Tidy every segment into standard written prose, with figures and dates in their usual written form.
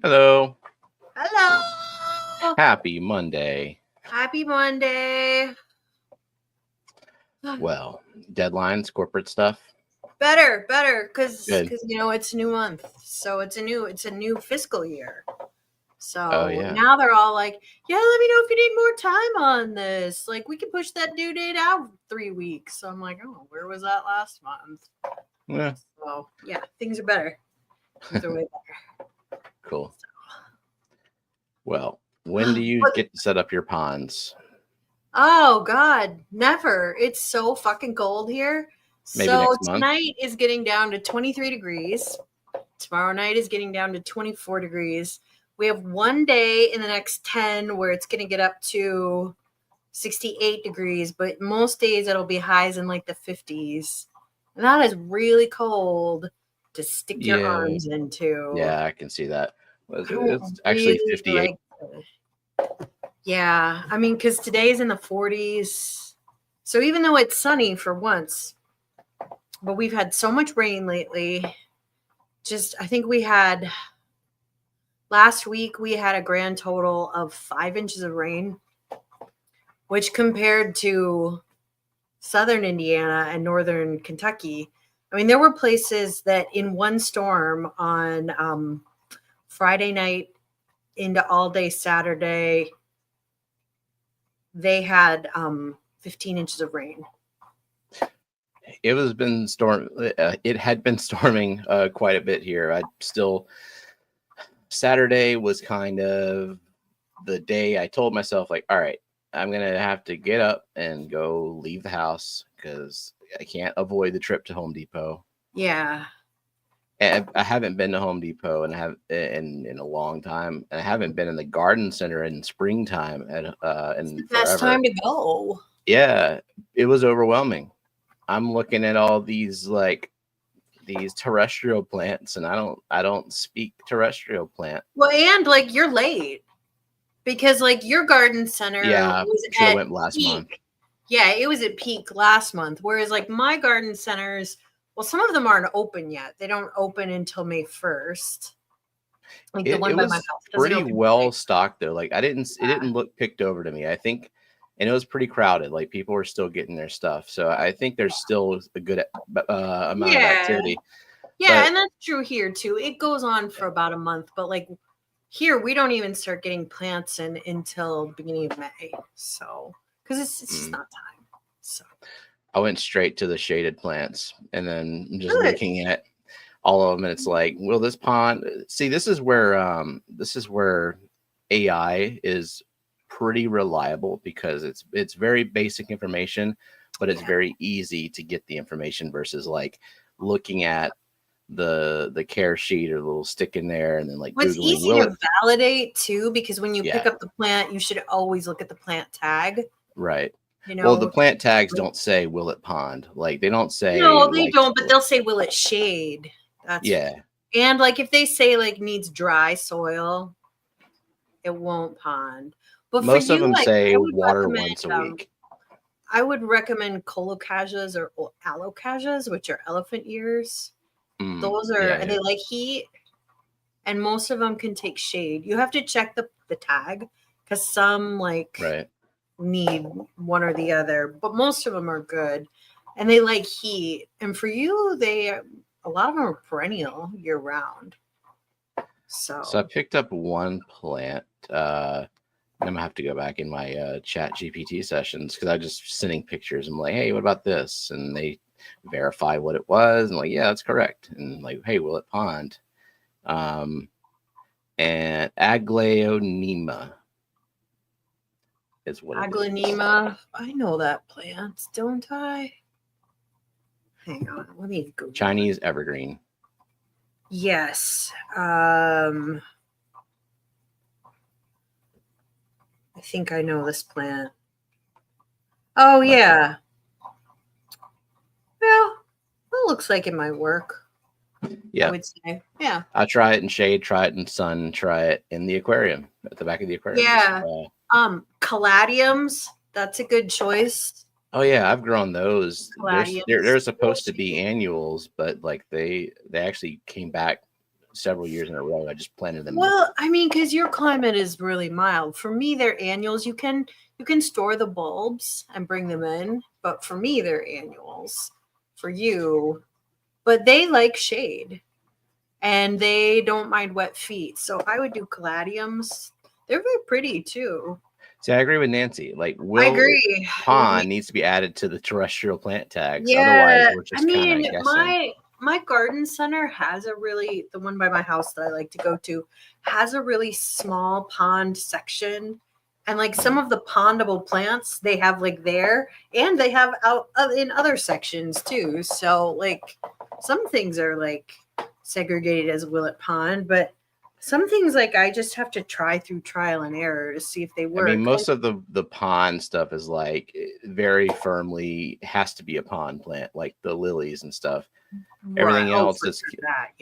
Hello. Hello. Happy Monday. Happy Monday. Well, deadlines, corporate stuff. Better, because Good. it's a new month, so it's a new fiscal year. So Oh, yeah. now they're all like, yeah, let me know if you need more time on this. Like, we can push that due date out 3 weeks. So I'm like, oh, where was that last month? Yeah. So yeah, things are better. Things are way better. Cool. Well, when do you get to set up your ponds? Oh God, never. It's so fucking cold here. Maybe So next month? tonight is getting down to 23 degrees. Tomorrow night is getting down to 24 degrees. We have one day in the next 10 where it's going to get up to 68 degrees, but most days it'll be highs in like the 50s. And that is really cold to stick your arms into. Yeah, I can see that. It's actually 58. Yeah, I mean, because today's in the 40s. So even though it's sunny for once, but we've had so much rain lately. I think last week we had a grand total of 5 inches of rain, which compared to southern Indiana and northern Kentucky, I mean, there were places that in one storm on Friday night into all day Saturday, they had 15 inches of rain. It had been storming quite a bit here. Saturday was kind of the day I told myself, like, all right, I'm gonna have to get up and go leave the house because I can't avoid the trip to Home Depot. Yeah. And I haven't been to Home Depot in a long time, and I haven't been in the garden center in springtime in the best time to go. Yeah, it was overwhelming. I'm looking at all these terrestrial plants, and I don't speak terrestrial plant. Well, and like you're late because like your garden center was at went last month. Yeah, it was at peak last month. Whereas like my garden centers, well, some of them aren't open yet. They don't open until May 1st. Like the one by my house pretty well stocked though. Like it didn't look picked over to me. I think, and it was pretty crowded. Like people were still getting their stuff. So I think there's still a good amount of activity. Yeah, and that's true here too. It goes on for about a month, but like here we don't even start getting plants in until beginning of May. So because it's just not time. So I went straight to the shaded plants and then just looking at all of them, and it's like, will this pond see? This is where AI is pretty reliable because it's very basic information, but it's very easy to get the information versus like looking at the care sheet or the little stick in there and then like it's easy to validate too, because when you pick up the plant, you should always look at the plant tag. Right. Well, the plant tags don't say will it pond. Like they don't say. No, they don't, but they'll say will it shade. That's and like if they say like needs dry soil, it won't pond. But most of them say water once a week. I would recommend colocasias or alocasias, which are elephant ears. Those are they like heat, and most of them can take shade. You have to check the tag because some need one or the other, but most of them are good, and they like heat. And for you, a lot of them are perennial year round. So I picked up one plant. I'm gonna have to go back in my chat GPT sessions because I just sending pictures. I'm like, hey, what about this? And they verify what it was, and like, yeah, that's correct. And like, hey, will it pond? And aglaonema is what aglaonema. I know that plant, don't I? Hang on, let me go. Chinese evergreen. Yes. I think I know this plant. Oh, yeah. Well, it looks like it might work. Yeah. I would say. Yeah. I'll try it in shade, try it in sun, try it in the aquarium, at the back of the aquarium. Yeah. Caladiums, that's a good choice. Oh yeah, I've grown those. They're supposed to be annuals, but like they actually came back several years in a row. I just planted them. Well, I mean, because your climate is really mild. For me, they're annuals. You can store the bulbs and bring them in, but for me, they're annuals. For you, but they like shade, and they don't mind wet feet. So I would do caladiums. They're very pretty too. See, I agree with Nancy. Like, I agree. pond needs to be added to the terrestrial plant tags. Yeah, Otherwise, we're just kind of guessing. My garden center has the one by my house that I like to go to, has a really small pond section. And like some of the pondable plants they have like there, and they have out in other sections too. So like some things are like segregated as Willet Pond, but some things like I just have to try through trial and error to see if they work. I mean, most of the pond stuff is like very firmly has to be a pond plant, like the lilies and stuff. Everything else is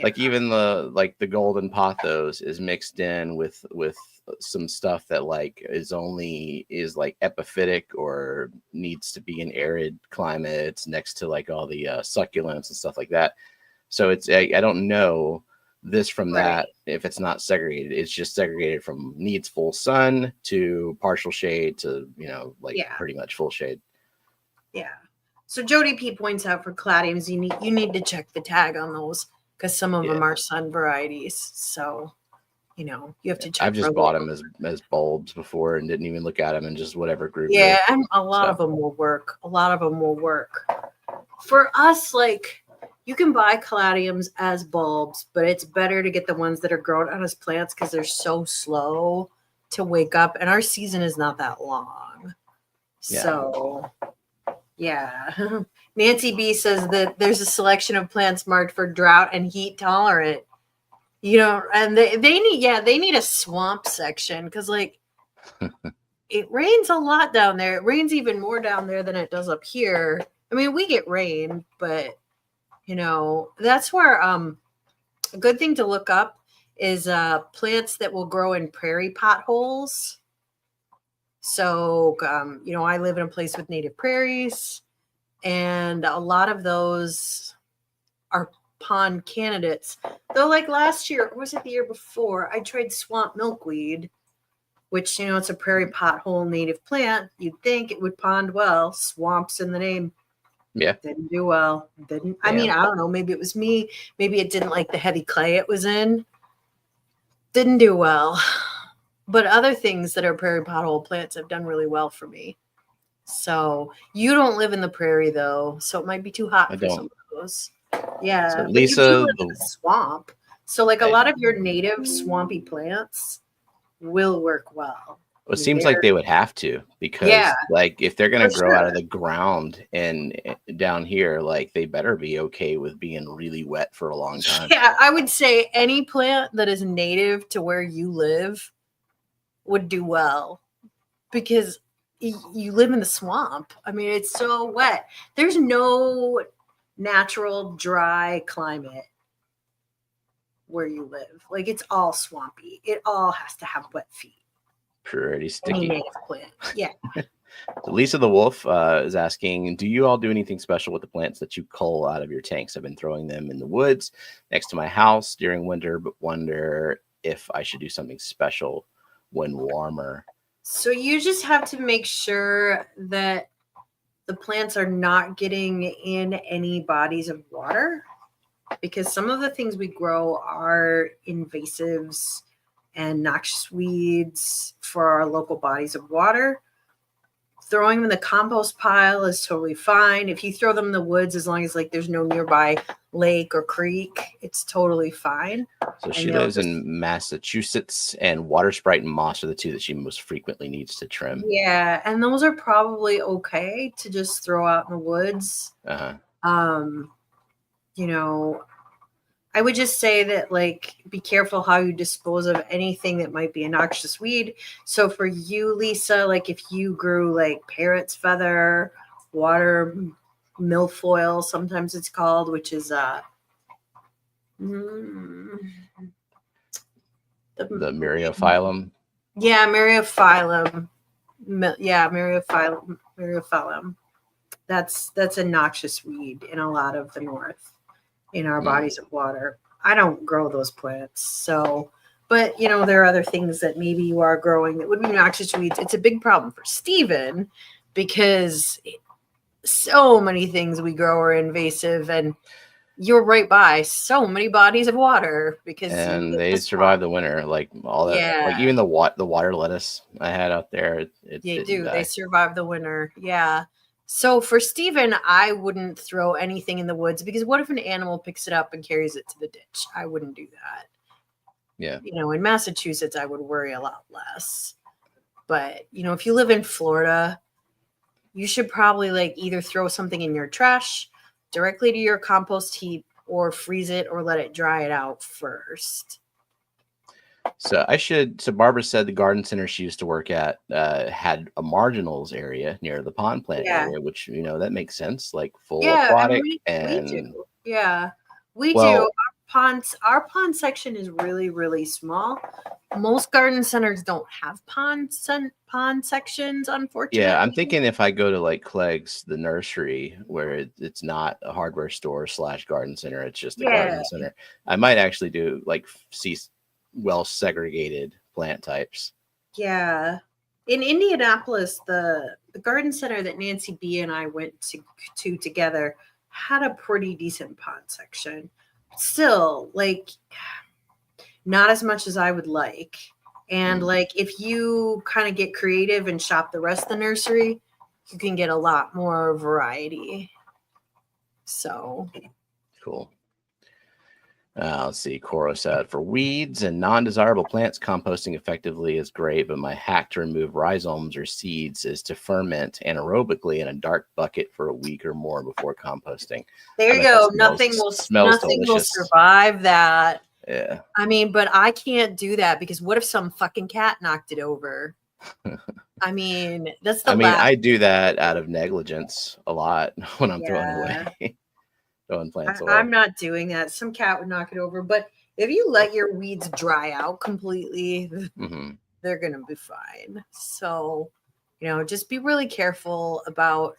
like even the golden pothos is mixed in with some stuff that like is like epiphytic or needs to be in arid climates next to like all the succulents and stuff like that. So it's I don't know this from that if it's not segregated. It's just segregated from needs full sun to partial shade to pretty much full shade. Yeah. So Jody P points out for caladiums, you need to check the tag on those because some of them are sun varieties. So you have to check. I've just bought them as bulbs before and didn't even look at them and just whatever group. Yeah, and a lot of them will work. For us, like you can buy caladiums as bulbs, but it's better to get the ones that are grown out as plants because they're so slow to wake up, and our season is not that long. Yeah. So, yeah. Nancy B says that there's a selection of plants marked for drought and heat tolerant. And they need a swamp section because like it rains a lot down there. It rains even more down there than it does up here. I mean, we get rain, but that's where a good thing to look up is plants that will grow in prairie potholes. So, I live in a place with native prairies, and a lot of those are pond candidates. Though, like last year, or was it the year before, I tried swamp milkweed, which, it's a prairie pothole native plant. You'd think it would pond well. Swamp's in the name. Yeah. Didn't do well. I mean, I don't know. Maybe it was me. Maybe it didn't like the heavy clay it was in. Didn't do well. But other things that are prairie pothole plants have done really well for me. So you don't live in the prairie though, so it might be too hot for some of those. Yeah. So Lisa, live in a swamp. So like a lot of your native swampy plants will work well. Well, it seems like they would have to because like if they're going to grow out of the ground and down here, like they better be okay with being really wet for a long time. Yeah, I would say any plant that is native to where you live would do well because you live in the swamp. I mean, it's so wet. There's no natural dry climate where you live. Like it's all swampy. It all has to have wet feet. Pretty sticky. Yeah. So Lisa the Wolf is asking, do you all do anything special with the plants that you cull out of your tanks? I've been throwing them in the woods next to my house during winter, but wonder if I should do something special when warmer. So you just have to make sure that the plants are not getting in any bodies of water because some of the things we grow are invasives and noxious weeds for our local bodies of water. Throwing them in the compost pile is totally fine. If you throw them in the woods, as long as like there's no nearby lake or creek, it's totally fine. So she lives in Massachusetts, and water sprite and moss are the two that she most frequently needs to trim. Yeah, and those are probably okay to just throw out in the woods. I would just say that, like, be careful how you dispose of anything that might be a noxious weed. So for you, Lisa, like if you grew like parrot's feather, water milfoil, sometimes it's called, which is the Myriophyllum. Yeah, Myriophyllum. Yeah, Myriophyllum. That's a noxious weed in a lot of the north. In our bodies of water. I don't grow those plants. So, but you know, there are other things that maybe you are growing that would be noxious weeds. It's a big problem for Stephen because so many things we grow are invasive, and you're right by so many bodies of water because and they survive the winter, like all that, like even the water lettuce I had out there, it they didn't do. die. They survive the winter. Yeah. So for Stephen, I wouldn't throw anything in the woods because what if an animal picks it up and carries it to the ditch? I wouldn't do that. Yeah. You know, in Massachusetts, I would worry a lot less. But, you know, if you live in Florida, you should probably like either throw something in your trash directly to your compost heap or freeze it or let it dry it out first. So Barbara said the garden center she used to work at had a marginals area near the pond plant area, which, you know, that makes sense, like full aquatic. And we do. Yeah, we do. Our pond section is really, really small. Most garden centers don't have pond sections, unfortunately. Yeah, I'm thinking if I go to like Clegg's, the nursery, where it's not a hardware store / garden center, it's just a garden center, I might actually do like see well segregated plant types. Yeah. In Indianapolis, the garden center that Nancy B and I went to together had a pretty decent pond section. Still, like, not as much as I would like. And like, if you kind of get creative and shop the rest of the nursery, you can get a lot more variety. So cool. Let's see. Coro said, for weeds and non-desirable plants, composting effectively is great, but my hack to remove rhizomes or seeds is to ferment anaerobically in a dark bucket for a week or more before composting. There you go. Nothing will survive that. Yeah. I mean, but I can't do that because what if some fucking cat knocked it over? I mean, that's the I do that out of negligence a lot when I'm throwing away. Plants away. I'm not doing that. Some cat would knock it over. But if you let your weeds dry out completely, they're going to be fine. So, you know, just be really careful about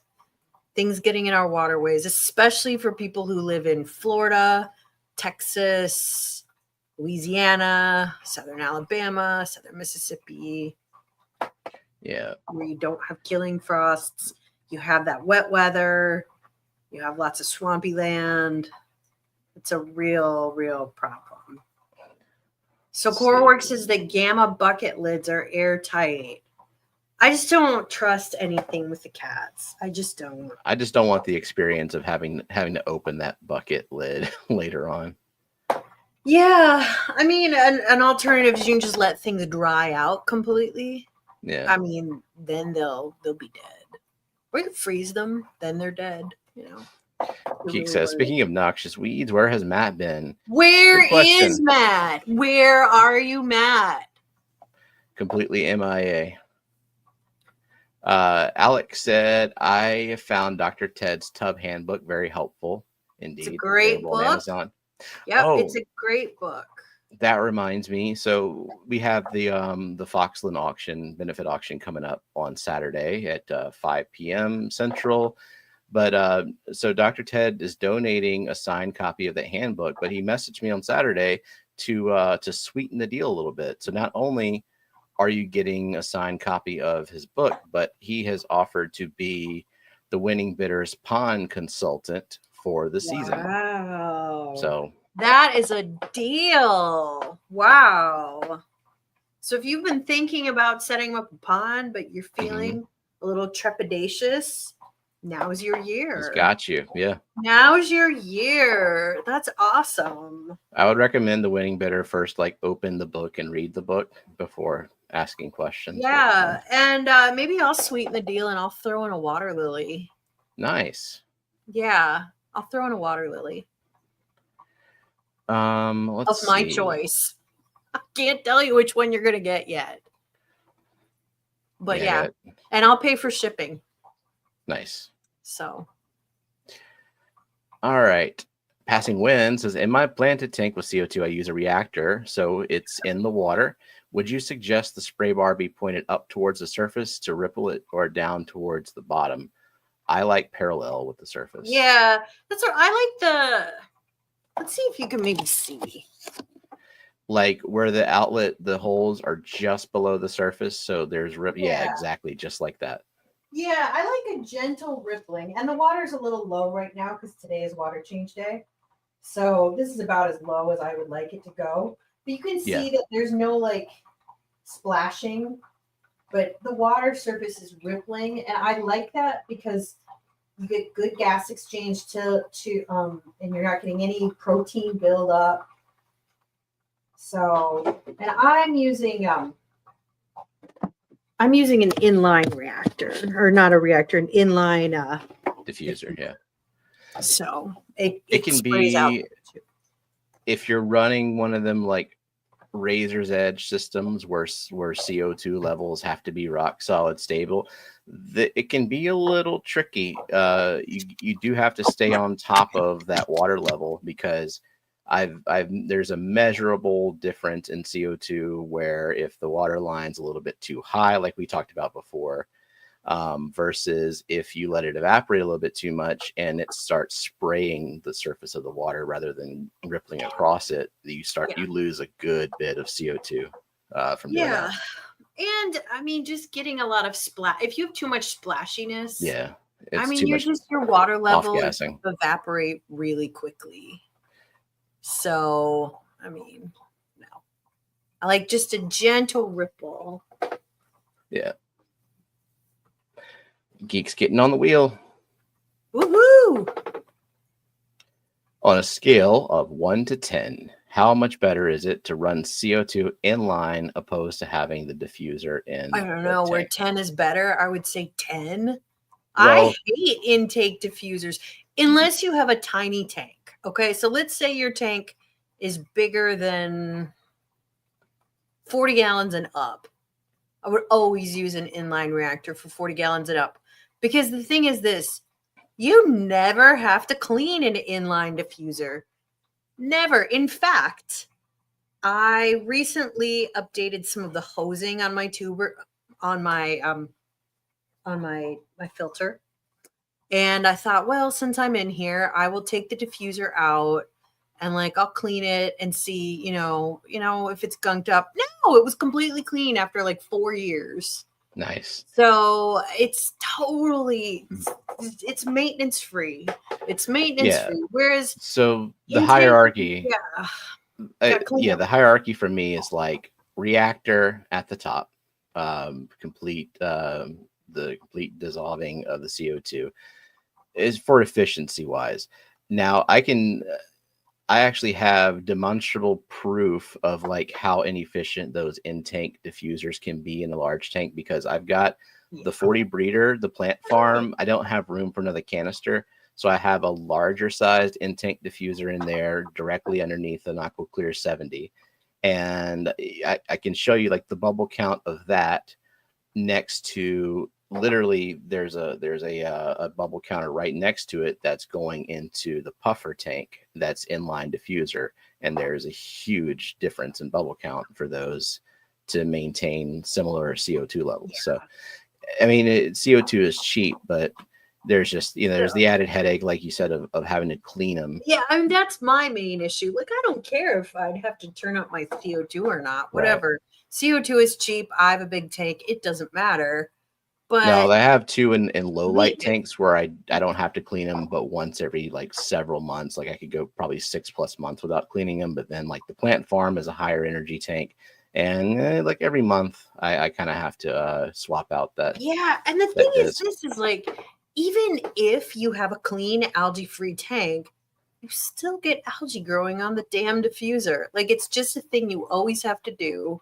things getting in our waterways, especially for people who live in Florida, Texas, Louisiana, Southern Alabama, Southern Mississippi. Yeah. Where you don't have killing frosts. You have that wet weather. You have lots of swampy land. It's a real, real problem. So CoreWorks says the Gamma bucket lids are airtight. I just don't trust anything with the cats. I just don't. I just don't want the experience of having to open that bucket lid later on. Yeah. I mean, an alternative is you can just let things dry out completely. Yeah. I mean, then they'll be dead. Or you can freeze them, then they're dead. You know. Geek says, speaking of noxious weeds, where has Matt been? Where is Matt? Where are you, Matt? Completely MIA. Alex said, I found Dr. Ted's Tub Handbook very helpful. Indeed. It's a great book. On Amazon. Yep, it's a great book. That reminds me. So we have the Foxland auction, benefit auction coming up on Saturday at 5 p.m. Central. But so Dr. Ted is donating a signed copy of the handbook, but he messaged me on Saturday to sweeten the deal a little bit. So not only are you getting a signed copy of his book, but he has offered to be the winning bidder's pond consultant for the season. Wow. So that is a deal. Wow. So if you've been thinking about setting up a pond, but you're feeling a little trepidatious, now's your year. He's got you. Yeah. Now's your year. That's awesome. I would recommend the winning bidder first, like open the book and read the book before asking questions. Yeah. And maybe I'll sweeten the deal and I'll throw in a water lily. Nice. Yeah. I'll throw in a water lily. Let's of my choice. I can't tell you which one you're going to get yet. But yeah. And I'll pay for shipping. Nice. So. All right. Passing Wind says, in my planted tank with CO2, I use a reactor, so it's in the water. Would you suggest the spray bar be pointed up towards the surface to ripple it or down towards the bottom? I like parallel with the surface. Yeah, that's what I like. Let's see if you can maybe see. Like where the outlet, the holes are just below the surface. So there's yeah, exactly. Just like that. Yeah, I like a gentle rippling. And the water's a little low right now because today is water change day. So this is about as low as I would like it to go. But you can see that there's no like splashing, but the water surface is rippling. And I like that because you get good gas exchange and you're not getting any protein buildup. So, and I'm using an inline reactor, or not a reactor, an inline diffuser. Yeah. So it can be out. If you're running one of them like razor's edge systems where CO2 levels have to be rock solid stable, it can be a little tricky. You do have to stay on top of that water level because there's a measurable difference in CO2 where if the water line's a little bit too high, like we talked about before, versus if you let it evaporate a little bit too much and it starts spraying the surface of the water rather than rippling across it, you lose a good bit of CO2 from doing that. And I mean, just getting a lot of splash. If you have too much splashiness, your water level evaporate really quickly. So, I mean, no. I like just a gentle ripple. Yeah. Geeks getting on the wheel. Woohoo! On a scale of 1 to 10, how much better is it to run CO2 inline opposed to having the diffuser in? I don't know where 10 is better. I would say 10. Well, I hate intake diffusers unless you have a tiny tank. Okay, so let's say your tank is bigger than 40 gallons and up. I would always use an inline reactor for 40 gallons and up. Because the thing is this, you never have to clean an inline diffuser. Never. In fact, I recently updated some of the hosing on my tuber, on my filter. And I thought, well, since I'm in here, I will take the diffuser out and like I'll clean it and see, you know, if it's gunked up. No, it was completely clean after like 4 years. Nice. So it's totally it's maintenance free. It's maintenance free. Whereas the hierarchy, the hierarchy for me is like reactor at the top, complete the complete dissolving of the CO2 is for efficiency wise. Now I actually have demonstrable proof of like how inefficient those in-tank diffusers can be in a large tank because I've got the 40 breeder, the plant farm. I don't have room for another canister. So I have a larger sized in-tank diffuser in there directly underneath an AquaClear 70. And I can show you like the bubble count of that next to literally there's a bubble counter right next to it that's going into the puffer tank that's inline diffuser, and there's a huge difference in bubble count for those to maintain similar CO2 levels. So I mean CO2 is cheap, but there's just there's the added headache like you said of having to clean them. I mean that's my main issue. Like I don't care if I'd have to turn up my CO2 or not, whatever. CO2 is cheap. I have a big tank, it doesn't matter. But no, they have two in low light tanks where I don't have to clean them, but once every like several months. Like I could go probably 6+ months without cleaning them. But then like the plant farm is a higher energy tank, and like every month I kind of have to swap out that. Yeah, and the thing is, this is like even if you have a clean algae-free tank, you still get algae growing on the damn diffuser. Like it's just a thing you always have to do.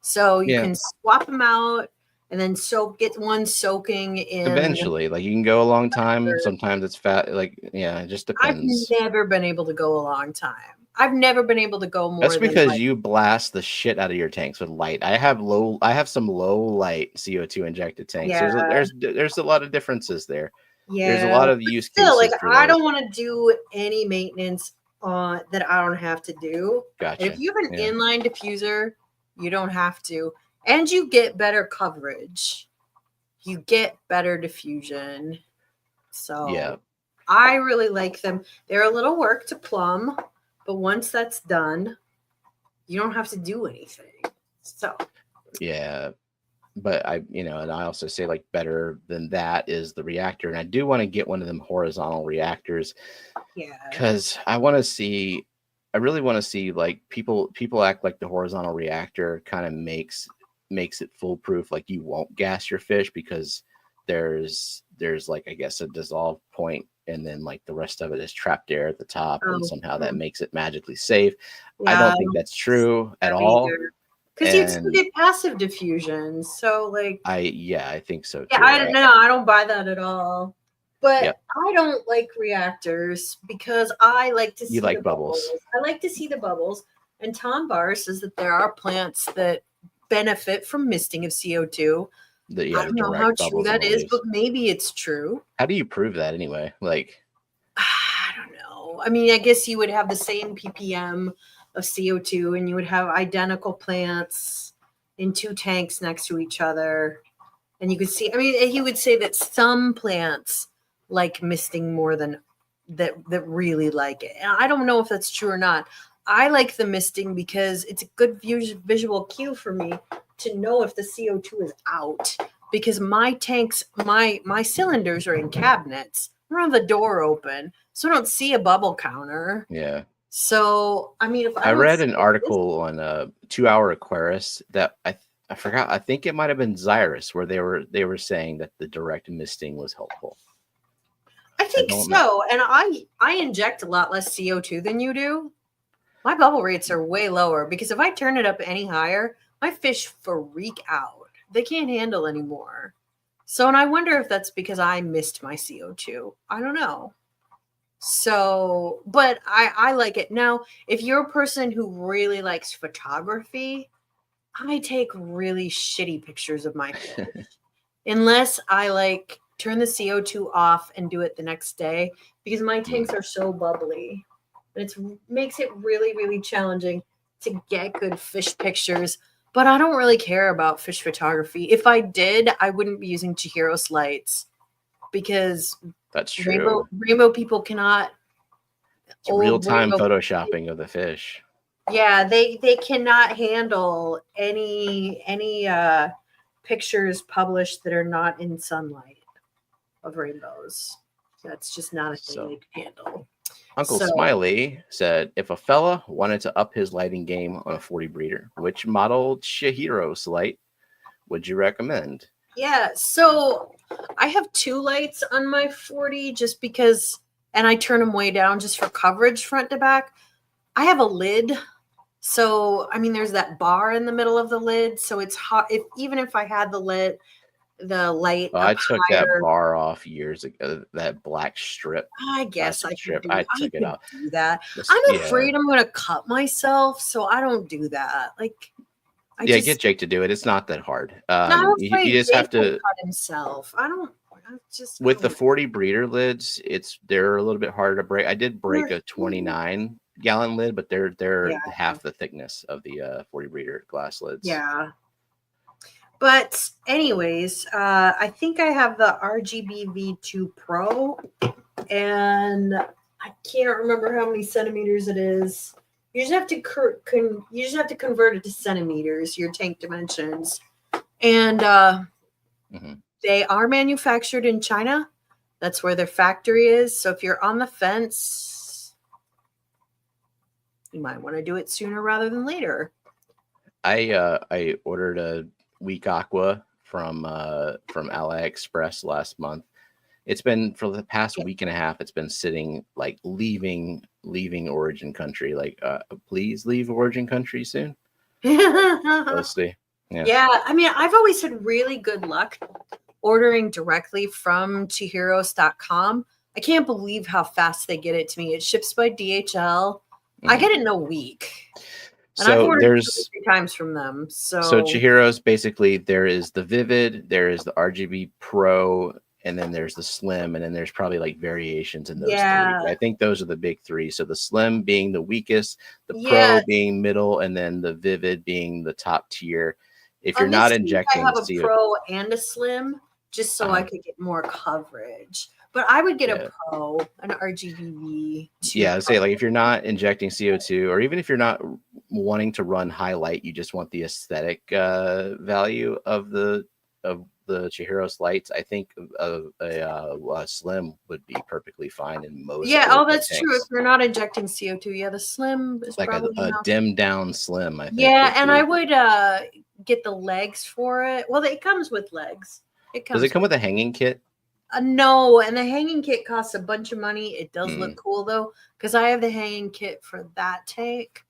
So you can swap them out. And then get one soaking in. Eventually, like you can go a long time. Sometimes it's fat. Like it just depends. I've never been able to go a long time. I've never been able to go more. That's because you blast the shit out of your tanks with light. I have some low light CO2 injected tanks. Yeah. There's a lot of differences there. Yeah, there's a lot of use cases. Like I don't want to do any maintenance that I don't have to do. Gotcha. And if you have an inline diffuser, you don't have to. And you get better coverage. You get better diffusion. So I really like them. They're a little work to plumb, But once that's done, you don't have to do anything. So yeah. But and I also say like better than that is the reactor. And I do want to get one of them horizontal reactors. Yeah. Because I really want to see like people act like the horizontal reactor kind of makes it foolproof. Like you won't gas your fish because there's like, I guess, a dissolve point, and then like the rest of it is trapped air at the top, and somehow that makes it magically safe. Yeah, I don't think that's true at all. Because you'd still get passive diffusion. So like I think so too. Yeah, I don't know. I don't buy that at all. But I don't like reactors because I like to see the bubbles. I like to see the bubbles. And Tom Barr says that there are plants that benefit from misting of CO2. I don't know how true that is, but maybe it's true. How do you prove that anyway? Like, I don't know. I mean, I guess you would have the same ppm of CO2 and you would have identical plants in 2 tanks next to each other. And you could see, I mean, he would say that some plants like misting more than that really like it. And I don't know if that's true or not. I like the misting because it's a good visual cue for me to know if the CO2 is out. Because my tanks, my cylinders are in cabinets. I don't have the door open, so I don't see a bubble counter. Yeah. So, I mean, if I read an article on 2 Hour Aquarius that I forgot. I think it might have been Xyrus where they were saying that the direct misting was helpful. I think so, and I inject a lot less CO2 than you do. My bubble rates are way lower because if I turn it up any higher, my fish freak out. They can't handle anymore. So, and I wonder if that's because I missed my CO2. I don't know. So, but I like it. Now, if you're a person who really likes photography, I take really shitty pictures of my fish. Unless I like turn the CO2 off and do it the next day because my tanks are so bubbly. And it makes it really, really challenging to get good fish pictures. But I don't really care about fish photography. If I did, I wouldn't be using Chihiros lights because that's true. Rainbow people cannot. It's real-time photoshopping of the fish. Yeah, they cannot handle any pictures published that are not in sunlight of rainbows. That's just not a thing they can handle. Uncle Smiley said, if a fella wanted to up his lighting game on a 40 breeder, which model Chihiros light would you recommend? Yeah, so I have 2 lights on my 40 just because, and I turn them way down just for coverage front to back. I have a lid. So, I mean, there's that bar in the middle of the lid. So it's hot. Even if I had the light. I took that bar off years ago. That black strip. I guess I took it off. Do that. I'm afraid I'm going to cut myself, so I don't do that. Like, get Jake to do it. It's not that hard. You just have to cut himself. With the 40 breeder lids, they're a little bit harder to break. I did break a 29-gallon lid, but they're half the thickness of the 40 breeder glass lids. Yeah. But anyways, I think I have the RGB V2 Pro, and I can't remember how many centimeters it is. You just have to convert it to centimeters, your tank dimensions, and they are manufactured in China. That's where their factory is. So if you're on the fence, you might want to do it sooner rather than later. I ordered a Weak Aqua from AliExpress last month. It's been for the past week and a half. It's been sitting like leaving origin country. Like, please leave origin country soon. Let's see. Yeah, I mean, I've always had really good luck ordering directly from Chihiros.com. I can't believe how fast they get it to me. It ships by DHL. I get it in a week. And I've ordered 3 times from them. So Chihiros, basically, there is the Vivid, there is the RGB Pro, and then there's the Slim, and then there's probably like variations in those 3. I think those are the big 3. So the Slim being the weakest, the Pro being middle, and then the Vivid being the top tier. If you're not injecting, I have a Pro and a Slim just so I could get more coverage. But I would get a Pro, an RGBV. Yeah, I'd say like if you're not injecting CO2, or even if you're not wanting to run highlight, you just want the aesthetic value of the Chihiros lights. I think a slim would be perfectly fine in most. Yeah, oh, that's tanks. True. If you're not injecting CO2, yeah, the slim is like probably a dimmed down slim. I think. Yeah, and I would get the legs for it. Well, it comes with legs. Does it come with a hanging kit? No, and the hanging kit costs a bunch of money. It does look cool though, because I have the hanging kit for that tank,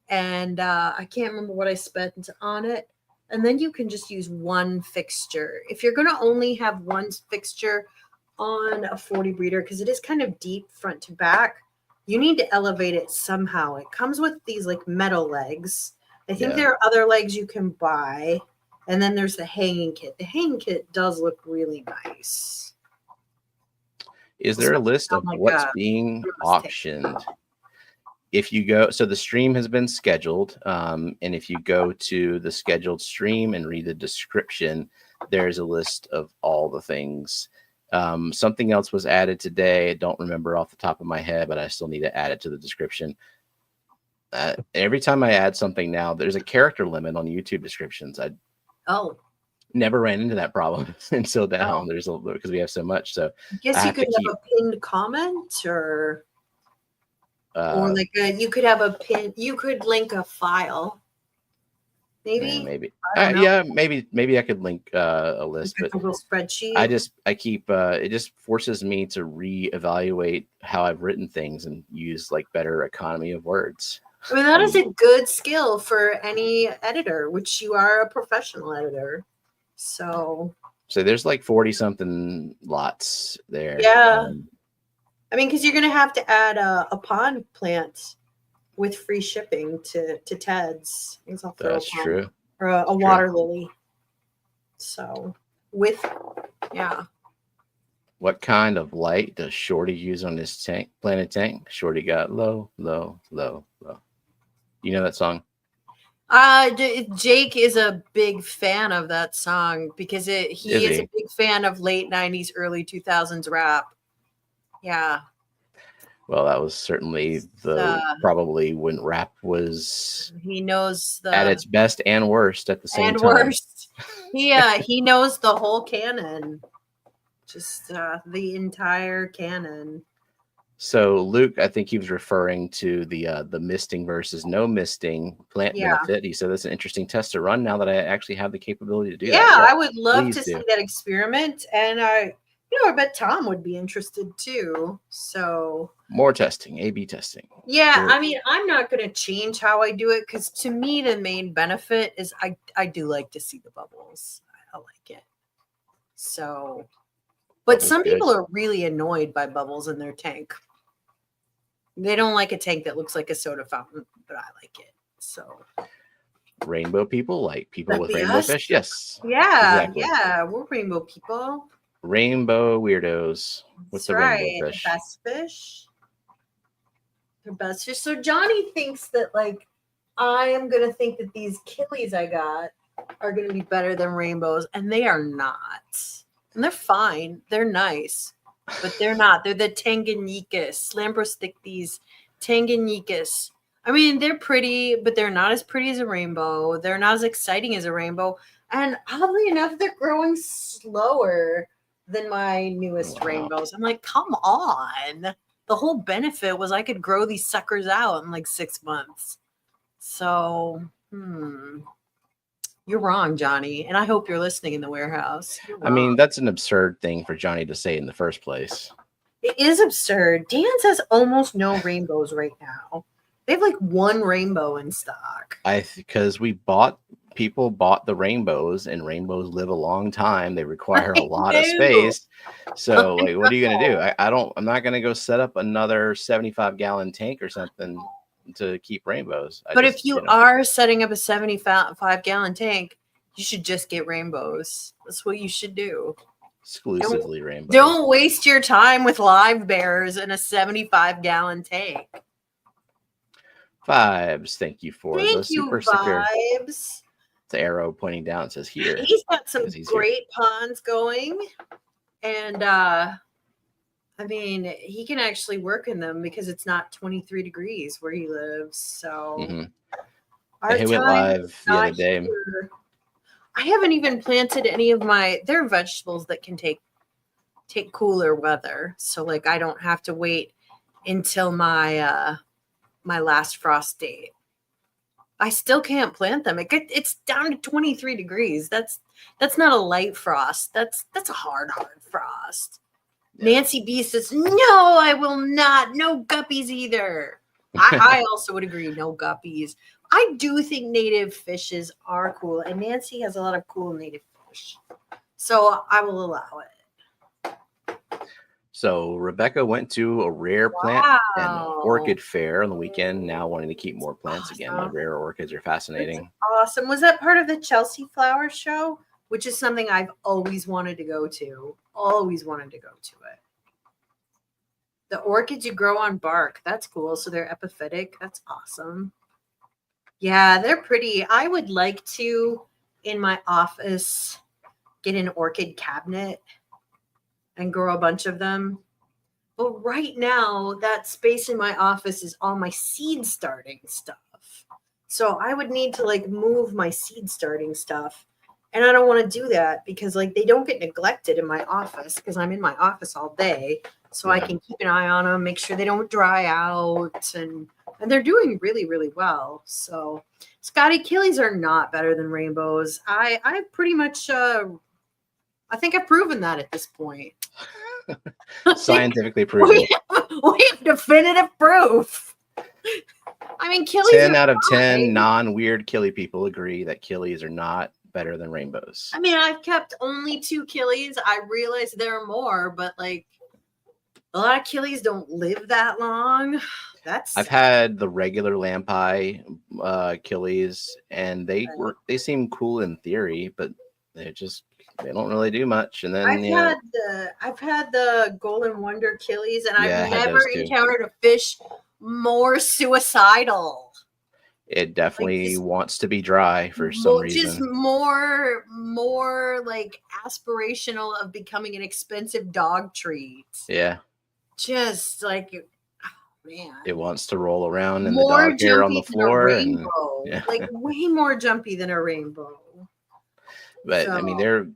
and I can't remember what I spent on it. And then you can just use one fixture. If you're going to only have one fixture on a 40 breeder, because it is kind of deep front to back, you need to elevate it somehow. It comes with these like metal legs. I think there are other legs you can buy. And then there's the hanging kit. The hanging kit does look really nice. Is there a list of what's being auctioned? If you go, so the stream has been scheduled, and if you go to the scheduled stream and read the description, there's a list of all the things. Something else was added today. I don't remember off the top of my head, but I still need to add it to the description. Every time I add something now, there's a character limit on YouTube descriptions. I never ran into that problem until now. There's because we have so much. So I guess you could have a pinned comment, or like you could have a pin. You could link a file. Maybe. Maybe I could link a list, like a Google spreadsheet. I keep it just forces me to reevaluate how I've written things and use like better economy of words. I mean, that is a good skill for any editor, which you are a professional editor. So there's like 40 something lots there. Yeah. I mean, because you're going to have to add a pond plant with free shipping to Ted's. That's true. Or a water lily. So What kind of light does Shorty use on this planet tank? Shorty got low, low, low, low. You know that song? Jake is a big fan of that song because he is a big fan of late 90s, early 2000s rap. Yeah. Well, that was certainly probably when rap was. He knows at its best and worst at the same time. Worst. He knows the whole canon, just the entire canon. So Luke, I think he was referring to the misting versus no misting plant benefit. He said that's an interesting test to run now that I actually have the capability to do that. Yeah, I would love to see that experiment, and I bet Tom would be interested too. So more testing, A/B testing. Yeah, I mean, I'm not going to change how I do it because to me the main benefit is I do like to see the bubbles. I like it. So, but some people are really annoyed by bubbles in their tank. They don't like a tank that looks like a soda fountain, but I like it. So rainbow people like people with rainbow fish. Yes. Yeah. Exactly. Yeah. We're rainbow people. Rainbow weirdos with the rainbow fish. The best fish. The best fish. So Johnny thinks that like I am going to think that these killies I got are going to be better than rainbows, and they are not. And they're fine. They're nice. But they're not. They're the Tanganyicas, Lambrostictes, Tanganyicas. I mean, they're pretty, but they're not as pretty as a rainbow. They're not as exciting as a rainbow. And oddly enough, they're growing slower than my newest rainbows. I'm like, come on. The whole benefit was I could grow these suckers out in like 6 months. So, You're wrong, Johnny. And I hope you're listening in the warehouse. I mean, that's an absurd thing for Johnny to say in the first place. It is absurd. Dan has almost no rainbows right now. They have like one rainbow in stock. Because people bought the rainbows, and rainbows live a long time. They require a lot of space. So like, what are you going to do? I'm not going to go set up another 75-gallon tank or something to keep rainbows. But if you are setting up a 75-gallon tank, you should just get rainbows. That's what you should do. Exclusively rainbows. Don't waste your time with live bears in a 75-gallon tank. Vibes, thank you for the super sticker. Vibes. The arrow pointing down, it says here. He's got some great ponds going, and I mean, he can actually work in them because it's not 23 degrees where he lives. So our he went time live is the other not day. here. I haven't even planted any of there are vegetables that can take cooler weather. So like I don't have to wait until my my last frost date. I still can't plant them. It's down to 23 degrees. That's not a light frost. That's a hard frost. Yeah. Nancy B says, no, I will not. No guppies either. I also would agree. No guppies. I do think native fishes are cool. And Nancy has a lot of cool native fish. So I will allow it. So Rebecca went to a rare plant and orchid fair on the weekend, now wanting to keep more plants again. My rare orchids are fascinating. That's awesome. Was that part of the Chelsea Flower Show? Which is something I've always wanted to go to. Always wanted to go to it. The orchids you grow on bark. That's cool. So they're epiphytic. That's awesome. Yeah, they're pretty. I would like to, in my office, get an orchid cabinet and grow a bunch of them. But right now, that space in my office is all my seed starting stuff. So I would need to like move my seed starting stuff. And I don't want to do that because like they don't get neglected in my office because I'm in my office all day. So I can keep an eye on them, make sure they don't dry out. And they're doing really, really well. So Scotty Killies are not better than rainbows. I pretty much, I think I've proven that at this point. Scientifically proven. We have definitive proof. I mean, Killies 10 out of 10 non-weird Killie people agree that Killies are not better than rainbows. I mean, I've kept only 2 Killies. I realize there are more, but like a lot of Killies don't live that long. I've had the regular lampi Killies, and they seem cool in theory, but they don't really do much. And then I've had the Golden Wonder Killies, and I've never encountered a fish more suicidal. It definitely wants to be dry for some reason. Just more like aspirational of becoming an expensive dog treat. Yeah. Just like, oh man. It wants to roll around in the dog hair on the floor. Like way more jumpy than a rainbow. But I mean,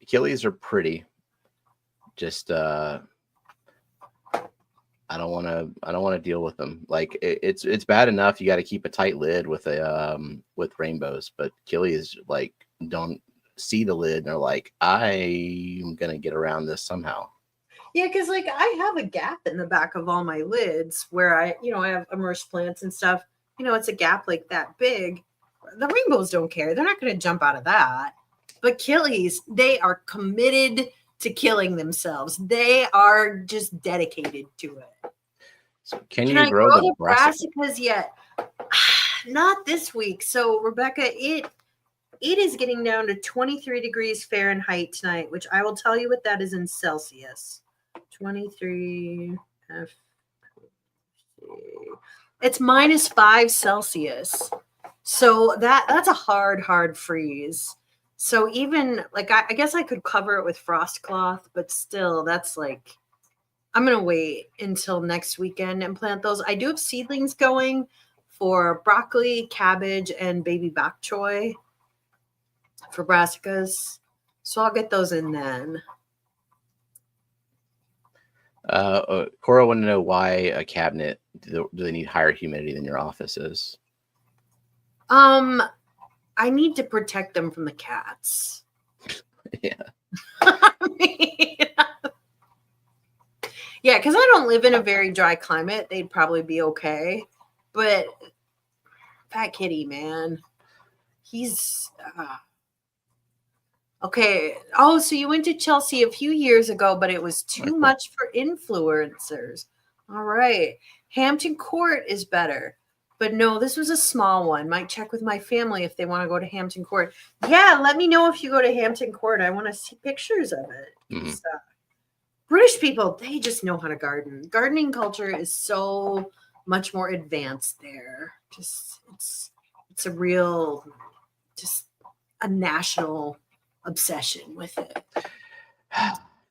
Killies are pretty. Just I don't want to deal with them. Like it's bad enough you got to keep a tight lid with rainbows, but Killies like don't see the lid and they're like, I'm gonna get around this somehow. Yeah, because like I have a gap in the back of all my lids where I have immersed plants and stuff. It's a gap like that big. The rainbows don't care. They're not going to jump out of that. But Killies, they are committed to killing themselves. They are just dedicated to it. So can you grow the brassicas yet? Not this week. So Rebecca, it is getting down to 23 degrees Fahrenheit tonight, which I will tell you what that is in Celsius. 23 it's -5 Celsius. So that's a hard freeze. So even like I guess I could cover it with frost cloth, but still that's like I'm gonna wait until next weekend and plant those. I do have seedlings going for broccoli, cabbage, and baby bok choy for brassicas. So I'll get those in then. Cora wanted to know why a cabinet do they need higher humidity than your office is? I need to protect them from the cats. Yeah. Yeah, because I don't live in a very dry climate. They'd probably be okay. But Fat Kitty, man, he's okay. Oh, so you went to Chelsea a few years ago, but it was too much for influencers. All right. Hampton Court is better. But no, this was a small one. Might check with my family if they want to go to Hampton Court. Yeah, let me know if you go to Hampton Court. I want to see pictures of it. Mm-hmm. British people, they just know how to garden. Gardening culture is so much more advanced there. Just it's a real, just a national obsession with it.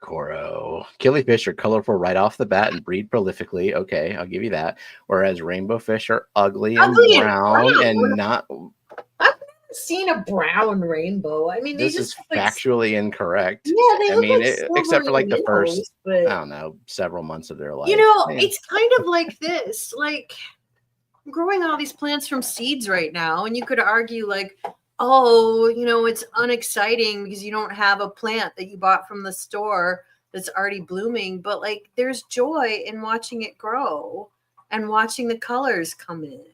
Coro. Killifish are colorful right off the bat and breed prolifically. Okay, I'll give you that. Whereas rainbow fish are ugly and brown and not. I've never seen a brown rainbow. I mean, this is factually incorrect. Yeah, they look like except for like the first, but, I don't know, several months of their life. You know, it's kind of like this. Like, I'm growing all these plants from seeds right now, and you could argue like, oh, you know, it's unexciting because you don't have a plant that you bought from the store that's already blooming. But like, there's joy in watching it grow and watching the colors come in.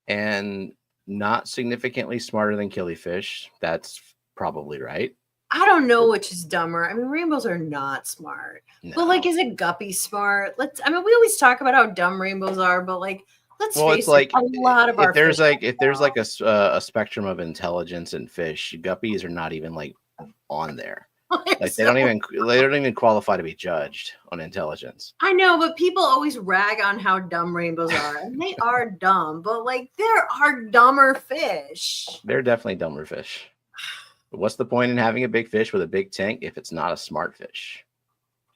And not significantly smarter than Killifish. That's probably right. I don't know which is dumber. I mean, rainbows are not smart. No. But like, is a guppy smart? We always talk about how dumb rainbows are, but like, let's face it, a lot of our there's a spectrum of intelligence in fish, guppies are not even like on there. Like they don't even qualify to be judged on intelligence. I know, but people always rag on how dumb rainbows are, and they are dumb. But like, there are dumber fish. They're definitely dumber fish. But what's the point in having a big fish with a big tank if it's not a smart fish?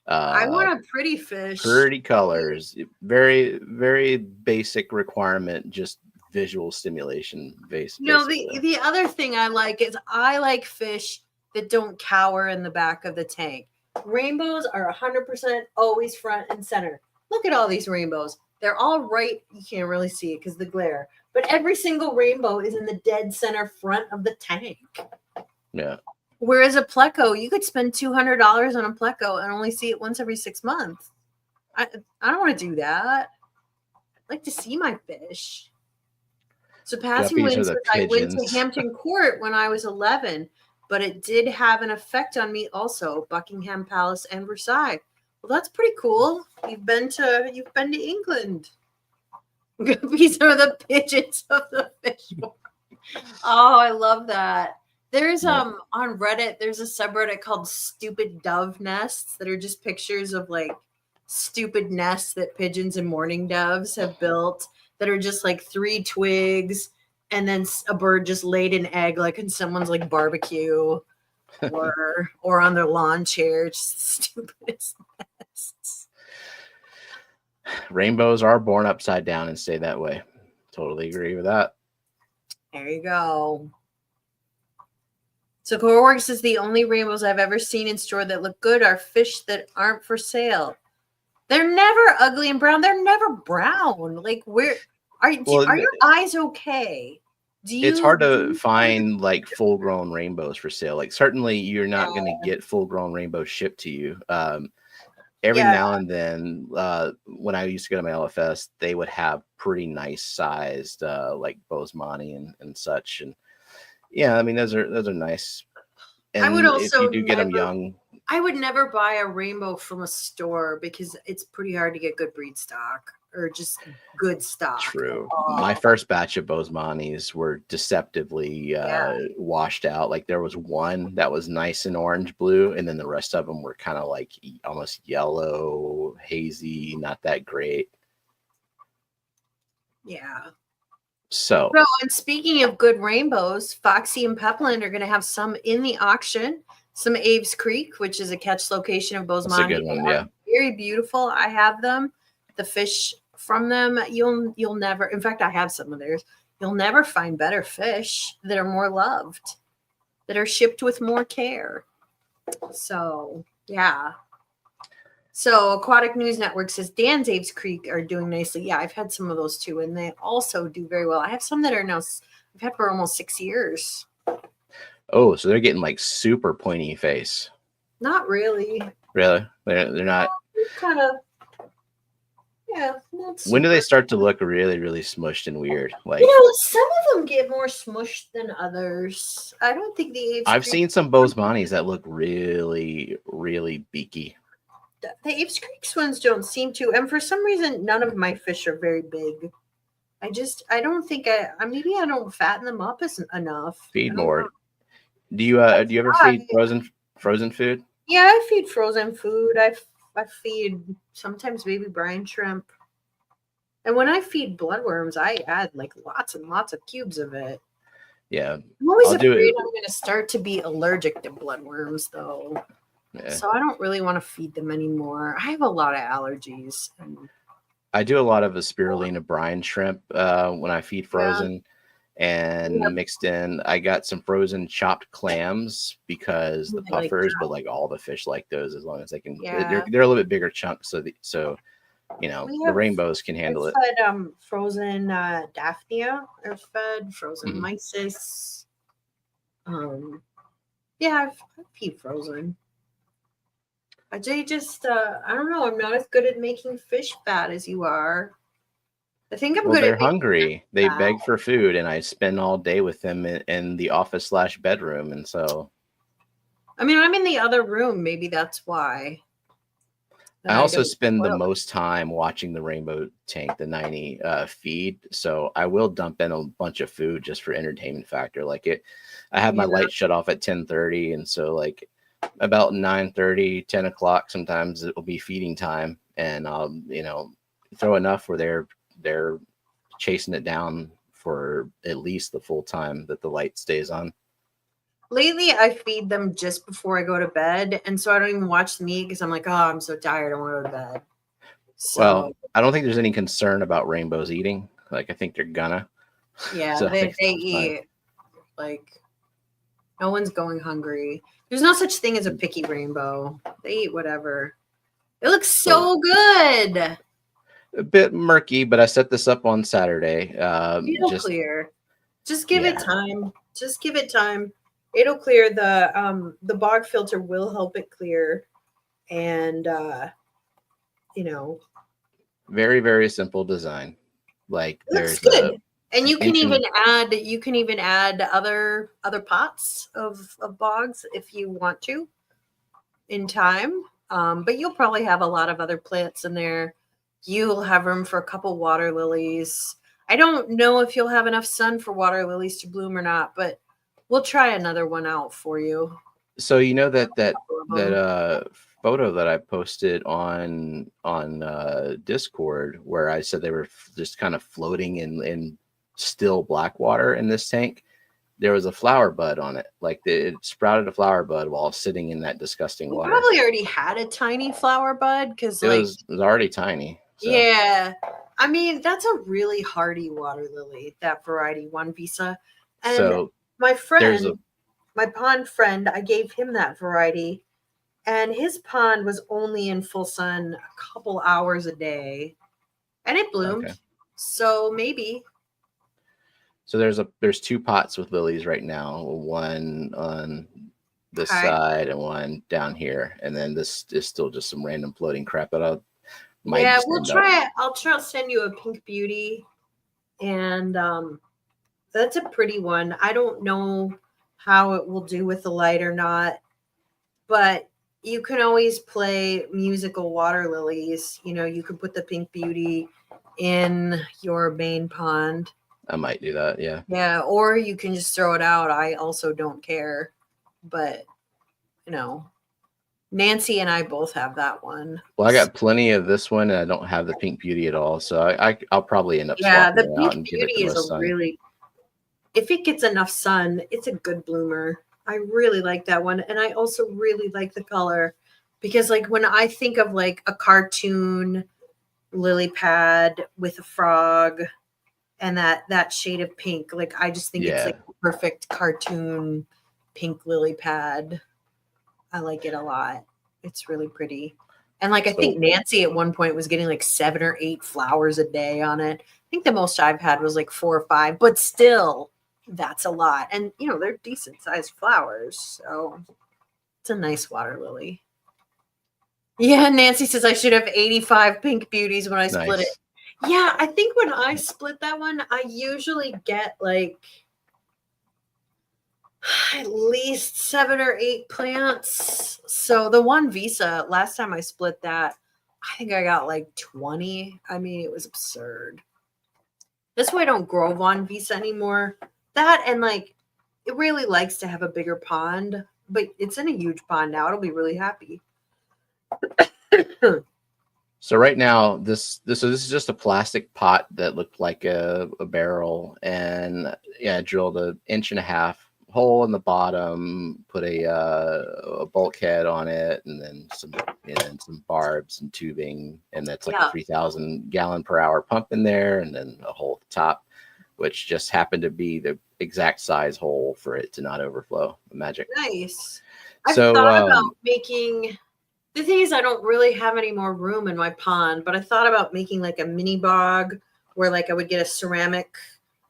I want a pretty fish. Pretty colors. Very, very basic requirement, just visual stimulation based. No, the other thing I like is I like fish that don't cower in the back of the tank. Rainbows are 100% always front and center. Look at all these rainbows. They're all right. You can't really see it because the glare. But every single rainbow is in the dead center front of the tank. Yeah. Whereas a pleco, you could spend $200 on a pleco and only see it once every 6 months. I don't want to do that. I'd like to see my fish. So passing winds, I went to Hampton Court when I was 11, but it did have an effect on me also, Buckingham Palace and Versailles. Well, that's pretty cool. You've been to England. These are the pigeons of the fish farm. Oh, I love that. There's on Reddit, there's a subreddit called Stupid Dove Nests that are just pictures of like stupid nests that pigeons and mourning doves have built that are just like 3 twigs and then a bird just laid an egg like in someone's like barbecue or on their lawn chair. Just the stupidest nests. Rainbows are born upside down and stay that way. Totally agree with that. There you go. So Coreworks is the only rainbows I've ever seen in store that look good are fish that aren't for sale. They're never ugly and brown. They're never brown. Like, where are your eyes okay? It's hard to find like full-grown rainbows for sale. Like, certainly you're not going to get full-grown rainbows shipped to you. Every now and then, when I used to go to my LFS, they would have pretty nice sized like Bosemani and such. And yeah, I mean, those are nice. And I would also, if you do get them young, I would never buy a rainbow from a store because it's pretty hard to get good breed stock or just good stock. True. My first batch of Bosemanis were deceptively washed out. Like, there was one that was nice and orange blue, and then the rest of them were kind of like almost yellow, hazy, not that great. Yeah. So, and speaking of good rainbows, Foxy and Pepland are going to have some in the auction. Some Aves Creek, which is a catch location of Bosemani. That's a good one, yeah. Very beautiful. I have them. The fish from them, you'll never. In fact, I have some of theirs. You'll never find better fish that are more loved, that are shipped with more care. So yeah. So Aquatic News Network says Dan's Aves Creek are doing nicely. Yeah, I've had some of those too, and they also do very well. I have some that are now I've had for almost 6 years. Oh, so they're getting like super pointy face. Not really. Really? They're not. Kind of. Yeah. When do they start to look really, really smushed and weird? Like, some of them get more smushed than others. I don't think the Aves. I've seen some Bosemanis that look really, really beaky. The Aves Creek ones don't seem to, and for some reason, none of my fish are very big. I don't think maybe I don't fatten them up enough. Feed more. Do you ever feed frozen food? Yeah, I feed frozen food. I feed sometimes baby brine shrimp. And when I feed bloodworms, I add like lots and lots of cubes of it. Yeah. I'm always afraid I'm going to start to be allergic to bloodworms, though. Yeah. So I don't really want to feed them anymore. I have a lot of allergies. I do a lot of a spirulina brine shrimp when I feed frozen. And mixed in, I got some frozen chopped clams because the puffers, but like all the fish like those as long as they can. They're a little bit bigger chunks, so you know the rainbows can handle it. Fed frozen Daphnia. I've fed frozen mysis. I've feed frozen. But they just I don't know. I'm not as good at making fish fat as you are. I think I'm good. They're hungry. They beg for food, and I spend all day with them in the office / bedroom, and so. I mean, I'm in the other room. Maybe that's why. I also spend the most time watching the rainbow tank, the 90 feed. So I will dump in a bunch of food just for entertainment factor. Like I have my light shut off at 10:30, and so like about 9:30, 10 o'clock, sometimes it will be feeding time, and I'll throw enough where they're chasing it down for at least the full time that the light stays on. Lately, I feed them just before I go to bed, and so I don't even watch the meat because I'm like, oh, I'm so tired, I want to go to bed. So, well, I don't think there's any concern about rainbows eating. Like, I think they're gonna. Yeah, so they eat. Like, no one's going hungry. There's no such thing as a picky rainbow. They eat whatever. It looks so good. A bit murky, but I set this up on Saturday. It'll clear. Just give it time. Just give it time. It'll clear. The bog filter will help it clear, and very, very simple design. Like it looks good. And you can even add other pots of bogs if you want to in time. But you'll probably have a lot of other plants in there. You'll have room for a couple water lilies. I don't know if you'll have enough sun for water lilies to bloom or not, but we'll try another one out for you. So that photo that I posted on Discord where I said they were just kind of floating in still black water in this tank, there was a flower bud on it. Like it sprouted a flower bud while sitting in that disgusting water. Probably already had a tiny flower bud because it was already tiny. So. Yeah. I mean, that's a really hardy water lily, that variety 1 visa. And so my friend, my pond friend, I gave him that variety. And his pond was only in full sun a couple hours a day. And it bloomed. Okay. So maybe. So there's 2 pots with lilies right now, one on this side and one down here, and then this is still just some random floating crap that we'll try it. I'll try to send you a pink beauty, and that's a pretty one. I don't know how it will do with the light or not, but you can always play musical water lilies. You can put the pink beauty in your main pond. I might do that, yeah. Yeah, or you can just throw it out. I also don't care. But, Nancy and I both have that one. Well, I got plenty of this one, and I don't have the pink beauty at all. So I'll probably end up swapping it out and give it to my son. If it gets enough sun, it's a good bloomer. I really like that one. And I also really like the color because, like, when I think of, like, a cartoon lily pad with a frog and that shade of pink, like, I just think it's like a perfect cartoon pink lily pad. I like it a lot. It's really pretty. And like, I think Nancy at one point was getting like 7 or 8 flowers a day on it. I think the most I've had was like 4 or 5, but still that's a lot. And they're decent sized flowers. So it's a nice water lily. Yeah. Nancy says I should have 85 pink beauties when I split it. Yeah, I think when I split that one, I usually get like at least 7 or 8 plants. So the 1 visa, last time I split that, I think I got like 20. I mean, it was absurd. That's why I don't grow 1 visa anymore. That and like, it really likes to have a bigger pond, but it's in a huge pond now. It'll be really happy. So right now, this is just a plastic pot that looked like a barrel, and I drilled 1.5 inches hole in the bottom, put a bulkhead on it, and then some barbs and tubing, and that's like a 3,000 gallon per hour pump in there, and then a hole at the top, which just happened to be the exact size hole for it to not overflow. Magic. Nice. So, I've thought about making. The thing is, I don't really have any more room in my pond, but I thought about making like a mini bog where like I would get a ceramic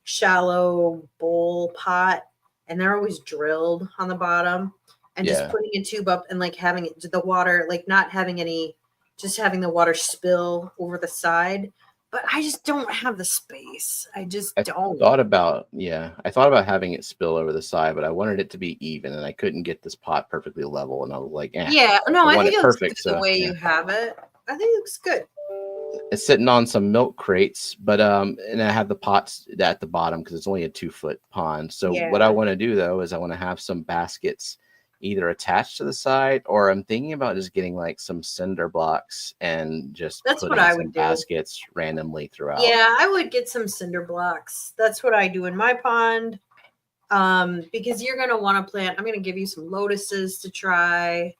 shallow bowl pot, and they're always drilled on the bottom, and just putting a tube up and like having it, the water, like not having any, just having the water spill over the side. But I just don't have the space. I thought about having it spill over the side, but I wanted it to be even, and I couldn't get this pot perfectly level. And I was like, I think it looks perfect the way you have it. I think it looks good. It's sitting on some milk crates, but and I have the pots at the bottom because it's only a 2-foot pond. So what I want to do though is I want to have some baskets either attached to the side, or I'm thinking about just getting like some cinder blocks and just putting some baskets randomly throughout. Yeah, I would get some cinder blocks. That's what I do in my pond. Because you're gonna want to plant. I'm gonna give you some lotuses to try.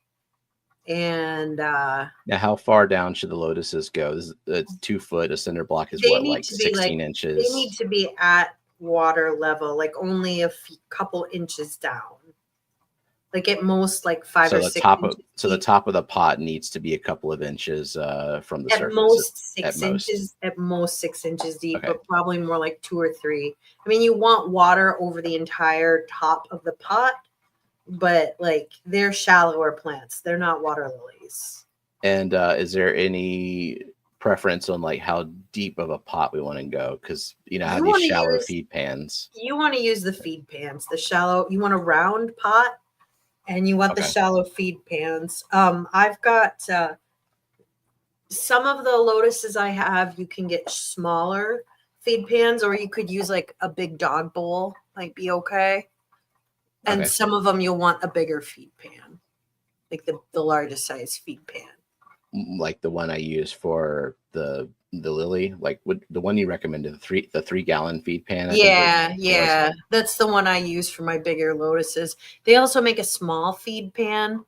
And now, how far down should the lotuses go? It's 2 foot. A cinder block is what, like 16 inches? They need to be at water level, like only a couple inches down. Like at most, like 5 or 6 inches. So the top of the pot needs to be a couple of inches from the surface. At most 6 inches deep, but probably more like 2 or 3. I mean, you want water over the entire top of the pot, but like they're shallower plants. They're not water lilies. And is there any preference on like how deep of a pot we want to go? Because I have these shallow feed pans. You want to use the feed pans. You want a round pot. And you want the shallow feed pans. I've got some of the lotuses I have. You can get smaller feed pans, or you could use like a big dog bowl. Might be okay. And some of them you'll want a bigger feed pan, like the largest size feed pan. Like the one I use for the lily, like the one you recommended, the 3 gallon feed pan. That's the one I use for my bigger lotuses. They also make a small feed pan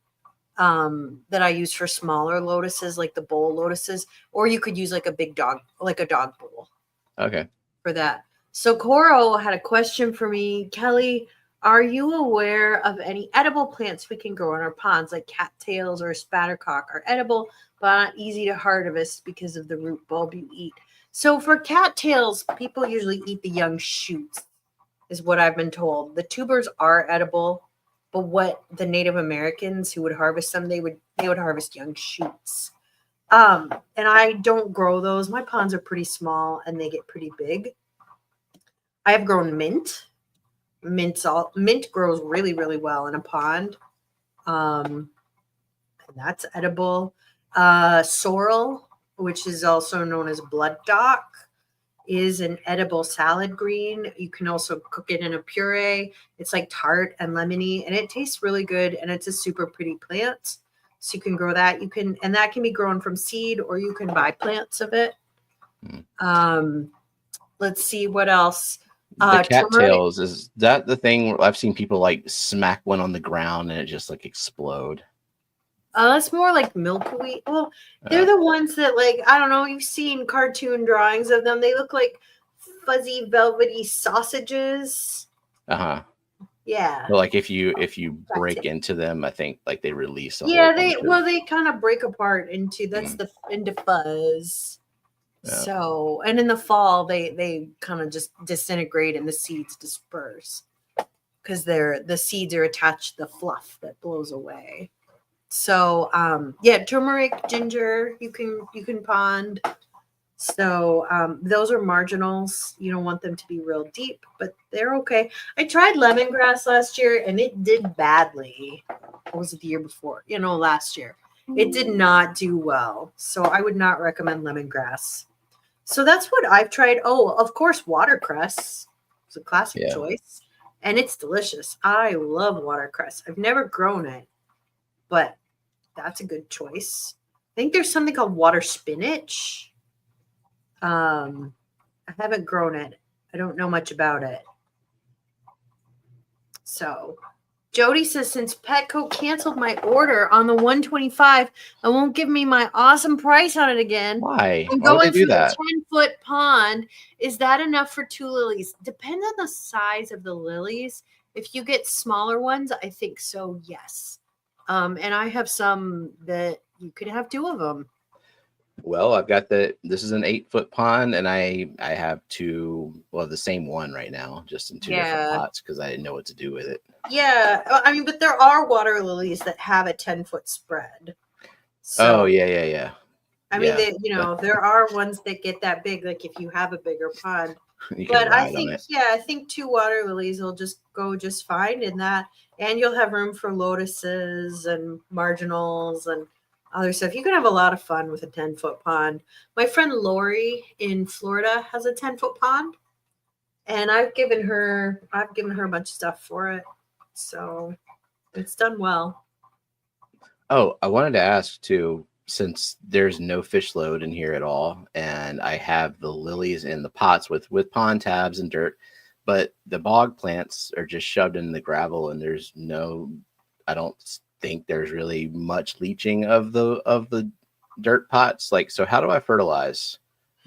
that I use for smaller lotuses, like the bowl lotuses, or you could use like a dog bowl. Okay. For that. So Coro had a question for me. Kelley, are you aware of any edible plants we can grow in our ponds, like cattails or spattercock are edible, but not easy to harvest because of the root bulb you eat? So for cattails, people usually eat the young shoots, is what I've been told. The tubers are edible, but what the Native Americans who would harvest them, they would harvest young shoots. And I don't grow those. My ponds are pretty small and they get pretty big. I have grown mint. Mint grows really, really well in a pond. And that's edible. Sorrel, which is also known as blood dock, is an edible salad green. You can also cook it in a puree. It's like tart and lemony, and it tastes really good, and it's a super pretty plant. So you can grow that. And that can be grown from seed, or you can buy plants of it. Let's see what else. The cattails, is that the thing where I've seen people like smack one on the ground and it just like explode? It's more like milkweed. Well, they're the ones that, like, I don't know, you've seen cartoon drawings of them. They look like fuzzy, velvety sausages. Yeah. Well, like if you break into them, I think like they release. They kind of break apart into into fuzz. So, and in the fall, they kind of just disintegrate and the seeds disperse because the seeds are attached to the fluff that blows away. So, turmeric, ginger, you can pond. So, those are marginals. You don't want them to be real deep, but they're okay. I tried lemongrass last year and it did badly. What was it the year before? Last year. It did not do well. So I would not recommend lemongrass. So that's what I've tried. Oh, of course, watercress is a classic choice. And it's delicious. I love watercress. I've never grown it, but that's a good choice. I think there's something called water spinach. I haven't grown it. I don't know much about it. So Jody says, since Petco canceled my order on the 125, I won't give me my awesome price on it again. Why? I'm Why would they going do for that? the 10-foot pond. Is that enough for 2 lilies? Depends on the size of the lilies. If you get smaller ones, I think so, yes. And I have some that you could have 2 of them. Well, I've got this is an 8-foot pond, and I have 2, well, the same one right now, just in 2 different pots because I didn't know what to do with it. Yeah, I mean, but there are water lilies that have a 10-foot spread. So, yeah. I mean, there are ones that get that big, like if you have a bigger pond. But I think 2 water lilies will just go just fine in that, and you'll have room for lotuses and marginals and other stuff. You can have a lot of fun with a 10-foot pond. My friend Lori in Florida has a 10-foot pond, and I've given her a bunch of stuff for it. So it's done well. Oh, I wanted to ask too, since there's no fish load in here at all, and I have the lilies in the pots with pond tabs and dirt, but the bog plants are just shoved in the gravel, and I don't think there's really much leaching of the dirt pots. Like, so how do I fertilize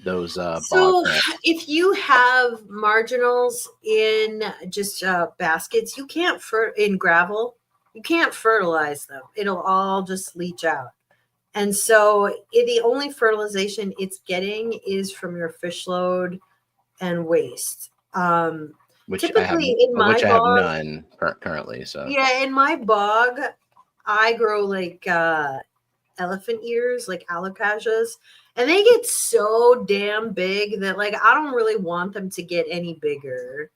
those bog plants? If you have marginals in just baskets, you can't in gravel, you can't fertilize them. It'll all just leach out. And so the only fertilization it's getting is from your fish load and waste. Which typically I have none currently. So yeah, in my bog, I grow like elephant ears, like alocasias, and they get so damn big that like I don't really want them to get any bigger.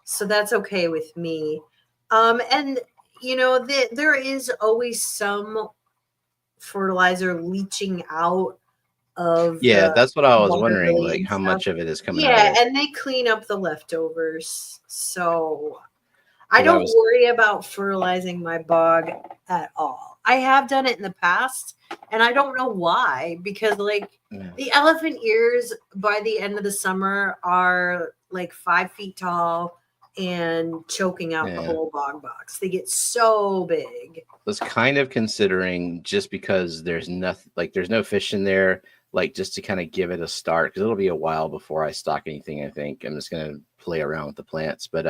So that's okay with me. And there is always some fertilizer leaching out of that's what I was wondering, like how much of it is coming out of it. And they clean up the leftovers. So I don't worry about fertilizing my bog at all. I have done it in the past, and I don't know why, because the elephant ears by the end of the summer are like 5 feet tall and choking out the whole bog box. They get so big. I was kind of considering, just because there's nothing, like there's no fish in there, like just to kind of give it a start, because it'll be a while before I stock anything. I think I'm just gonna play around with the plants, but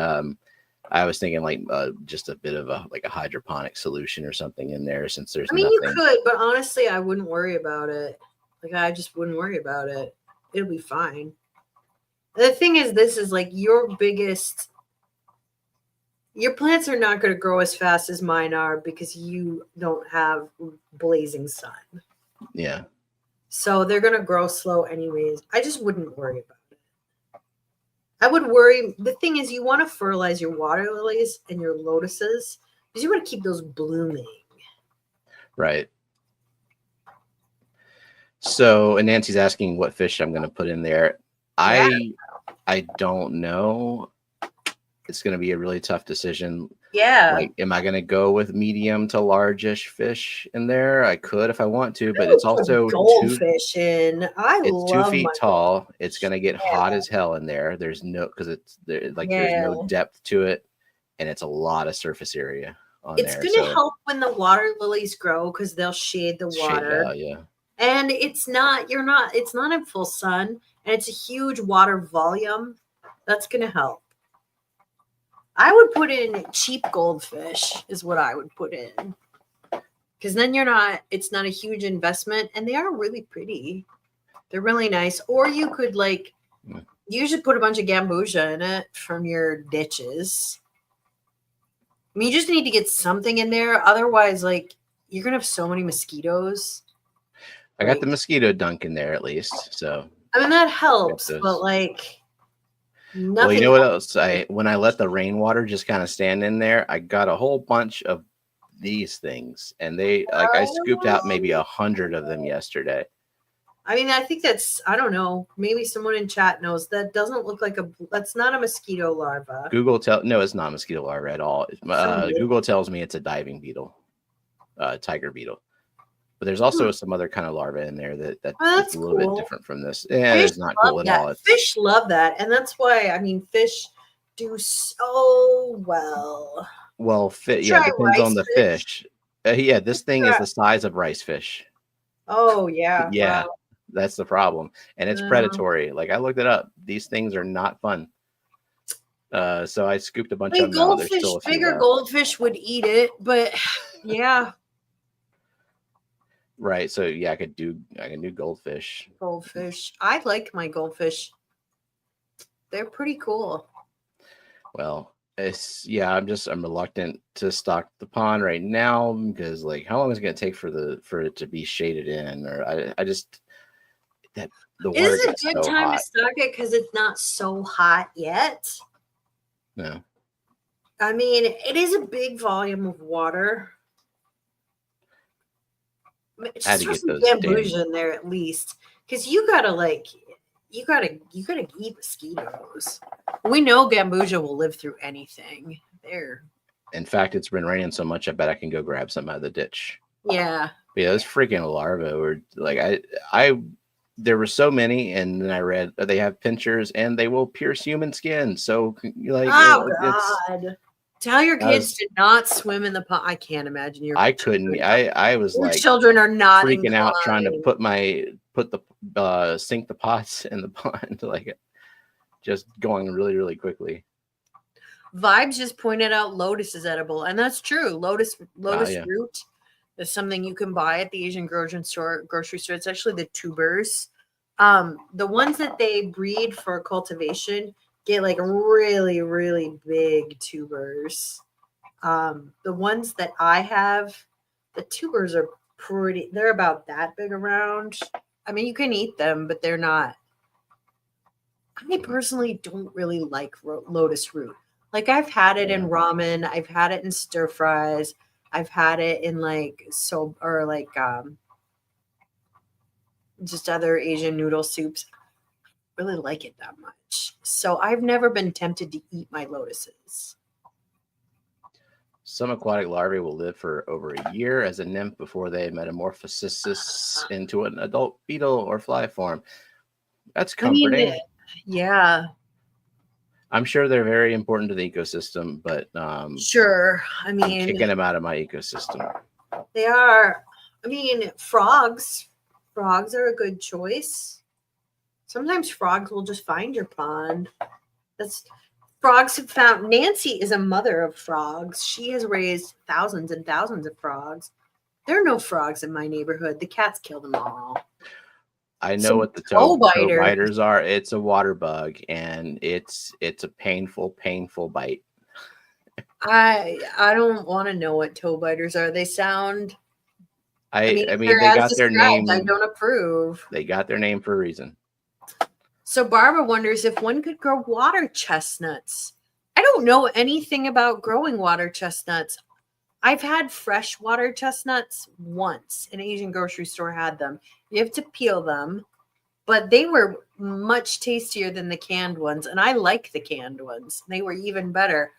I was thinking like just a bit of a hydroponic solution or something in there, since there's nothing. You could, but honestly, I wouldn't worry about it. Like, I just wouldn't worry about it. It'll be fine. The thing is, this is like your plants are not going to grow as fast as mine are because you don't have blazing sun. Yeah. So they're going to grow slow anyways. I just wouldn't worry about it. I would worry. The thing is, you want to fertilize your water lilies and your lotuses because you want to keep those blooming. Right. So, and Nancy's asking what fish I'm going to put in there. Yeah. I don't know. It's going to be a really tough decision. Yeah. Like, am I going to go with medium to large-ish fish in there? I could if I want to, but it's also goldfish in. It's 2 feet tall. It's going to get hot as hell in there. There's no there's no depth to it, and it's a lot of surface area on there. It's going to help when the water lilies grow because they'll shade the water. And it's not in full sun, and it's a huge water volume. That's going to help. I would put in cheap goldfish is what I would put in. Because then it's not a huge investment, and they are really pretty. They're really nice. Or you could you should put a bunch of gambusia in it from your ditches. I mean, you just need to get something in there. Otherwise, you're going to have so many mosquitoes. I got the mosquito dunk in there at least. So, I mean, that helps, but nothing. Well, you know what else? When I let the rainwater just kind of stand in there, I got a whole bunch of these things, and I scooped out maybe 100 of them yesterday. I mean, I think I don't know. Maybe someone in chat knows. That doesn't look like that's not a mosquito larva. No, it's not a mosquito larva at all. Google tells me it's a diving beetle, tiger beetle. But there's also some other kind of larva in there that's a little bit different from this. Yeah, it's not cool at all. Fish love that. And that's why, fish do so well. Well, yeah, it depends on the fish. Yeah, this thing is the size of rice fish. Oh, yeah. Yeah, wow. That's the problem. And it's predatory. Like, I looked it up. These things are not fun. So I scooped a bunch of them out. There's still a few bigger left. Goldfish would eat it, but yeah. Right. So yeah, I can do goldfish. Goldfish. I like my goldfish. They're pretty cool. Well, I'm reluctant to stock the pond right now because, like, how long is it gonna take for it to be shaded in? Or I just that the water is gets a good so time hot. to stock it because it's not so hot yet. No. I mean, it is a big volume of water. Just throw some gambusia in there at least, because you gotta eat mosquitoes. We know gambusia will live through anything. There. In fact, it's been raining so much, I bet I can go grab some out of the ditch. Yeah. But yeah, those freaking larvae were like there were so many, and then I read they have pinchers and they will pierce human skin. So like, God. Tell your kids to not swim in the pond. I can't imagine your. I couldn't. I was your like, children are not freaking out trying to sink the pots in the pond, like just going really, really quickly. Vibes just pointed out lotus is edible, and that's true. Lotus root is something you can buy at the Asian grocery store. It's actually the tubers. The ones that they breed for cultivation get like really, really big tubers. The ones that I have, the tubers are they're about that big around. I mean, you can eat them, but they're not. I personally don't really like lotus root. Like, I've had it in ramen, I've had it in stir fries, I've had it in just other Asian noodle soups. I really like it that much. So I've never been tempted to eat my lotuses. Some aquatic larvae will live for over a year as a nymph before they metamorphosis into an adult beetle or fly form. That's comforting. Yeah. I'm sure they're very important to the ecosystem, but sure. I mean, I'm kicking them out of my ecosystem. They are. I mean, frogs. Frogs are a good choice. Sometimes frogs will just find your pond. Frogs have found. Nancy is a mother of frogs. She has raised thousands and thousands of frogs. There are no frogs in my neighborhood. The cats kill them all. I know what the toe biters are. It's a water bug, and it's a painful bite. I don't want to know what toe biters are. They sound. I mean they got their name. I don't approve. They got their name for a reason. So Barbara wonders if one could grow water chestnuts. I don't know anything about growing water chestnuts. I've had fresh water chestnuts once. An Asian grocery store had them. You have to peel them, but they were much tastier than the canned ones. And I like the canned ones. They were even better.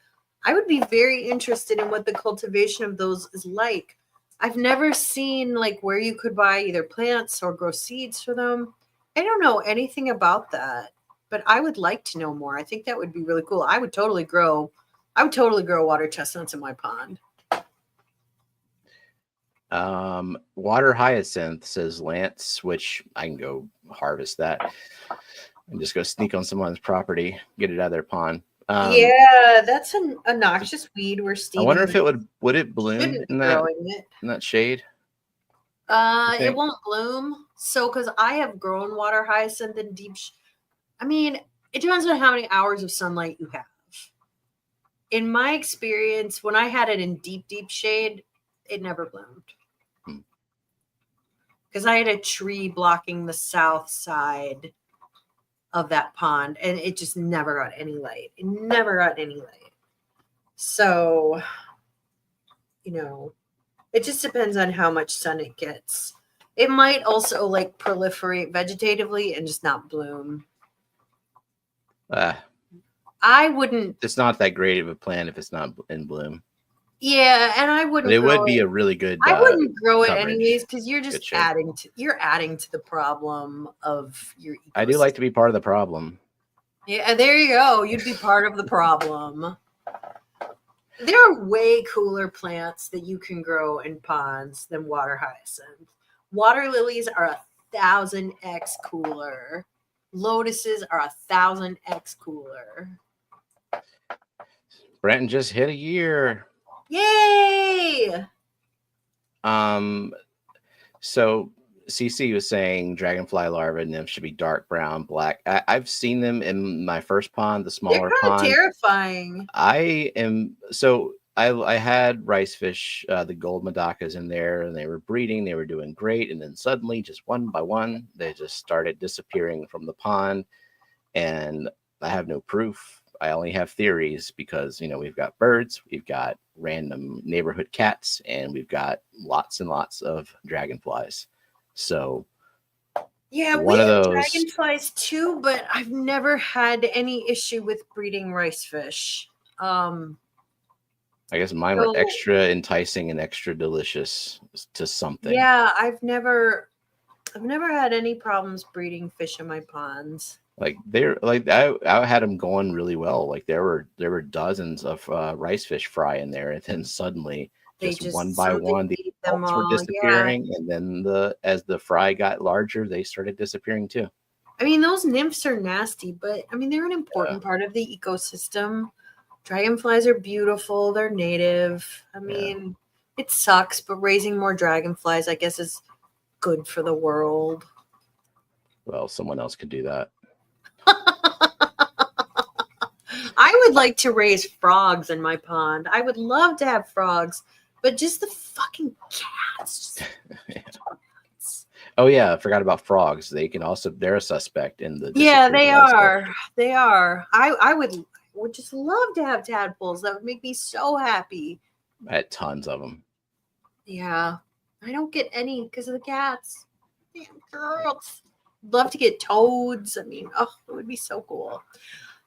I would be very interested in what the cultivation of those is like. I've never seen like where you could buy either plants or grow seeds for them. I don't know anything about that, but I would like to know more. I think that would be really cool. I would totally grow water chestnuts in my pond. Water hyacinth, says Lance, which I can go harvest that and just go sneak on someone's property, get it out of their pond. Yeah, that's an noxious weed. I wonder if it would it bloom in that shade? It won't bloom. So, because I have grown water hyacinth in deep. I mean, it depends on how many hours of sunlight you have. In my experience, when I had it in deep shade, it never bloomed. Because I had a tree blocking the south side of that pond, and it just never got any light. It never got any light. So, it just depends on how much sun it gets. It might also like proliferate vegetatively and just not bloom. I wouldn't. It's not that great of a plant if it's not in bloom. Yeah, and I wouldn't. But it would be a really good. I wouldn't grow it anyways because you're just adding to the problem of your ecosystem. I do like to be part of the problem. Yeah, there you go. You'd be part of the problem. There are way cooler plants that you can grow in ponds than water hyacinth. Water lilies are 1,000x cooler. Lotuses are 1,000x cooler. Brenton just hit a year. Yay! So CC was saying dragonfly larvae nymphs should be dark brown, black. I've seen them in my first pond, the smaller They're kind pond. of terrifying. I had rice fish, the gold madakas in there, and they were breeding. They were doing great, and then suddenly, just one by one, they just started disappearing from the pond. And I have no proof. I only have theories because, we've got birds, we've got random neighborhood cats, and we've got lots and lots of dragonflies. So yeah, we have dragonflies too, but I've never had any issue with breeding rice fish. I guess mine were extra enticing and extra delicious to something. Yeah, I've never had any problems breeding fish in my ponds. Like I had them going really well. Like there were dozens of rice fish fry in there, and then suddenly just one by one the adults were disappearing, and then as the fry got larger, they started disappearing too. I mean, those nymphs are nasty, but I mean they're an important part of the ecosystem. Dragonflies are beautiful. They're native. I mean, it sucks, but raising more dragonflies, I guess, is good for the world. Well, someone else could do that. I would like to raise frogs in my pond. I would love to have frogs, but just the fucking cats. Oh yeah, I forgot about frogs. They're a suspect in the. Yeah, they are. They are. I would just love to have tadpoles. That would make me so happy. I had tons of them. Yeah, I don't get any because of the cats. Damn girls. Love to get toads. I mean, it would be so cool.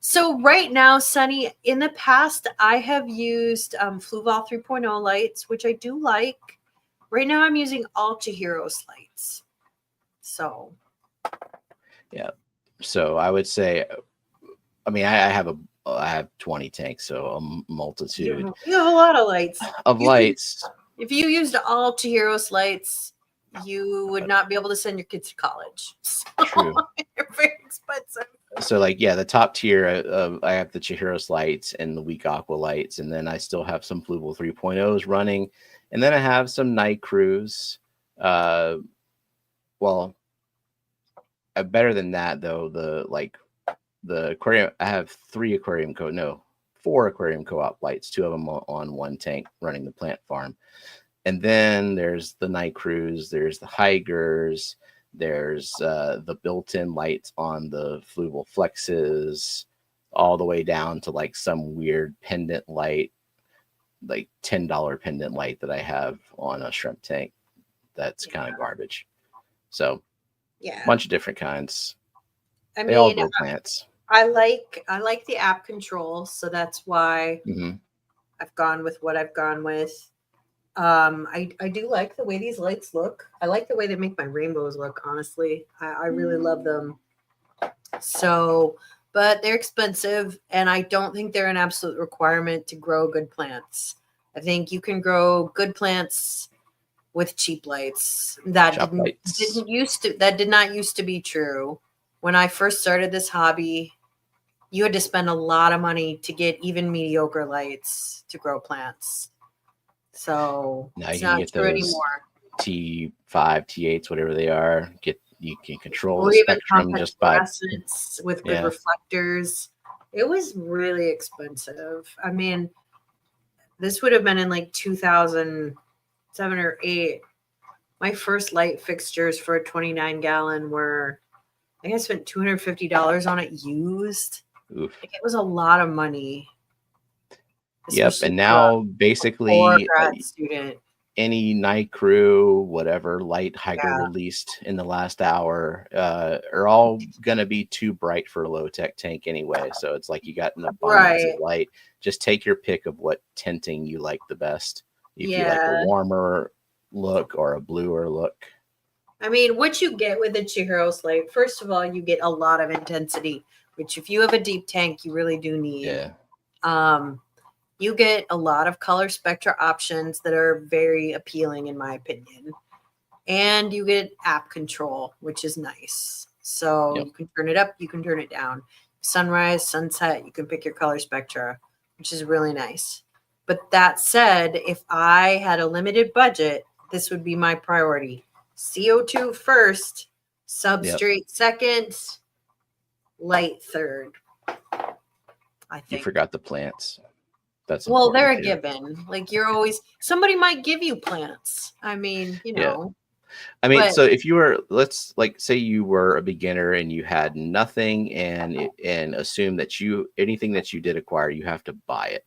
So right now, Sunny, in the past, I have used Fluval 3.0 lights, which I do like. Right now, I'm using all Chihiros lights. So. Yeah. So I would say, I mean, I have 20 tanks, so a multitude. You have a lot of lights. Lights. If you used all Chihiros lights, you would not be able to send your kids to college. So true. They're very expensive. So the top tier, I have the Chihiros lights and the weak aqua lights, and then I still have some Fluval 3.0s running, and then I have some night crews. Better than that though. The aquarium, I have 4 aquarium co-op lights, 2 of them on one tank running the plant farm. And then there's the night crews, there's the hikers, there's the built-in lights on the Fluval flexes, all the way down to some weird pendant light, $10 pendant light that I have on a shrimp tank. That's kind of garbage. So a bunch of different kinds. They all grow plants. I like the app control, so that's why I've gone with what I've gone with. I do like the way these lights look. I like the way they make my rainbows look, honestly. I really love them. So, but they're expensive, and I don't think they're an absolute requirement to grow good plants. I think you can grow good plants with cheap lights. That did not used to be true. When I first started this hobby, you had to spend a lot of money to get even mediocre lights to grow plants. So now it's not true anymore. T5, T8s, whatever they are, you can control the spectrum just by with good reflectors. It was really expensive. I mean, this would have been in 2007 or 8. My first light fixtures for a 29-gallon were, I think I spent $250 on it used. Oof. It was a lot of money. Yep, and now basically student. Any night crew, whatever light hiker released in the last hour, are all gonna be too bright for a low tech tank anyway. So it's you got an abundance of light. Just take your pick of what tinting you like the best. If you like a warmer look or a bluer look. I mean, what you get with the Chihiros light, first of all, you get a lot of intensity which if you have a deep tank, you really do need. Yeah. You get a lot of color spectra options that are very appealing, in my opinion. And you get app control, which is nice. So you can turn it up, you can turn it down. Sunrise, sunset, you can pick your color spectra, which is really nice. But that said, if I had a limited budget, this would be my priority. CO2 first, substrate second, light third. I think. You forgot the plants. That's well, they're a given. Like you're always somebody might give you plants. I mean, you know. I mean, so if you were, let's like say you were a beginner and you had nothing and assume that anything that you did acquire, you have to buy it.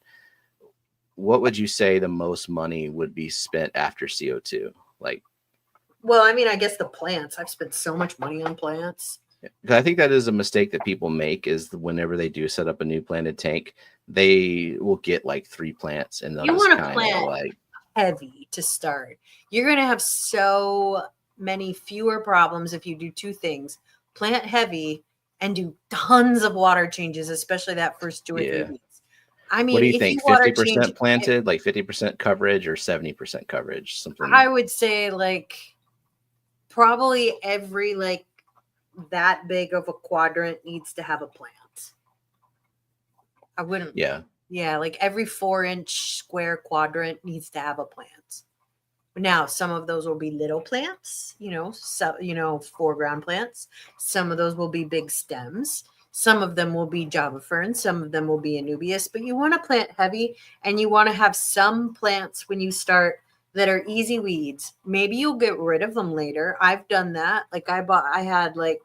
What would you say the most money would be spent after CO2? Like, well, I mean, I guess the plants. I've spent so much money on plants. I think that is a mistake that people make is whenever they do set up a new planted tank, they will get like 3 plants and they'll you just want to plant like heavy to start. You're going to have so many fewer problems if you do 2 things: plant heavy and do tons of water changes, especially that first 2 or 3 weeks. I mean, what do you think? 50% planted, like 50% coverage, or 70% coverage? Something. I would say like probably every like that big of a quadrant needs to have a plant. I wouldn't. Yeah, like every 4-inch square quadrant needs to have a plant. Now, some of those will be little plants, foreground plants. Some of those will be big stems. Some of them will be Java ferns. Some of them will be Anubias. But you want to plant heavy, and you want to have some plants when you start that are easy weeds. Maybe you'll get rid of them later. I've done that. Like I had like,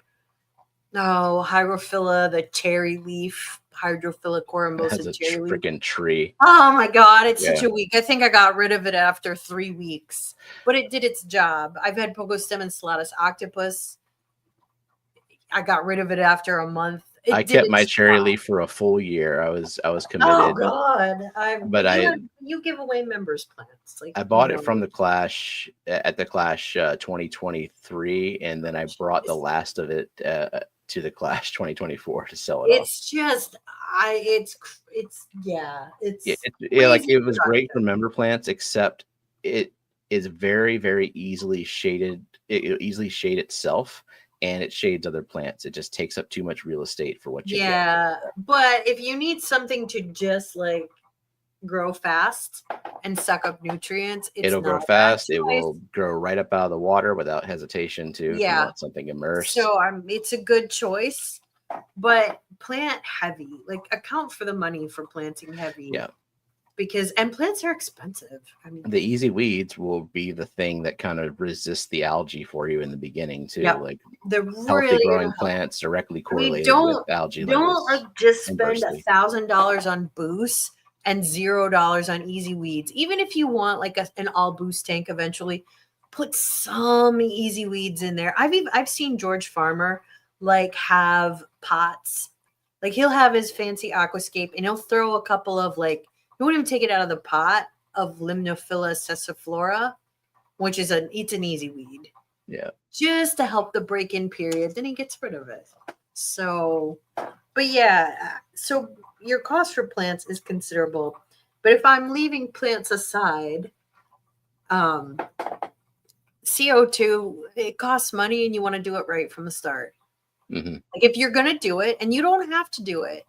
Hygrophila, the cherry leaf. Hydrophila corymbosa cherry leaf. Freaking tree. Oh my God, it's such a weak. I think I got rid of it after 3 weeks, but it did its job. I've had Pogostem and Salatus octopus. I got rid of it after a month. I kept my cherry leaf for a full year. I was committed. Oh God! You give away members plants. Like I bought it from the Clash at the Clash 2023, and then I brought the last of it to the Clash 2024 to sell it. It's just it was great for member plants, except it is very, very easily shaded. It easily shade itself, and it shades other plants. It just takes up too much real estate for what you get. But if you need something to just like grow fast and suck up nutrients, it'll grow fast. It will grow right up out of the water without hesitation too. If you want something immersed. So it's a good choice, but plant heavy. Like account for the money for planting heavy. Yeah. Because plants are expensive. I mean, the easy weeds will be the thing that kind of resists the algae for you in the beginning too. Like the healthy growing plants directly correlated with algae levels. Don't just spend $1,000 on boost and $0 on easy weeds. Even if you want like an all boost tank eventually, put some easy weeds in there. I've seen George Farmer like have pots. Like he'll have his fancy aquascape and he'll throw a couple of like, he won't even take it out of the pot, of Limnophila sessiflora, which is it's an easy weed. Yeah. Just to help the break-in period. Then he gets rid of it. So, but so your cost for plants is considerable. But if I'm leaving plants aside, CO2, it costs money and you want to do it right from the start. Mm-hmm. Like if you're going to do it, and you don't have to do it.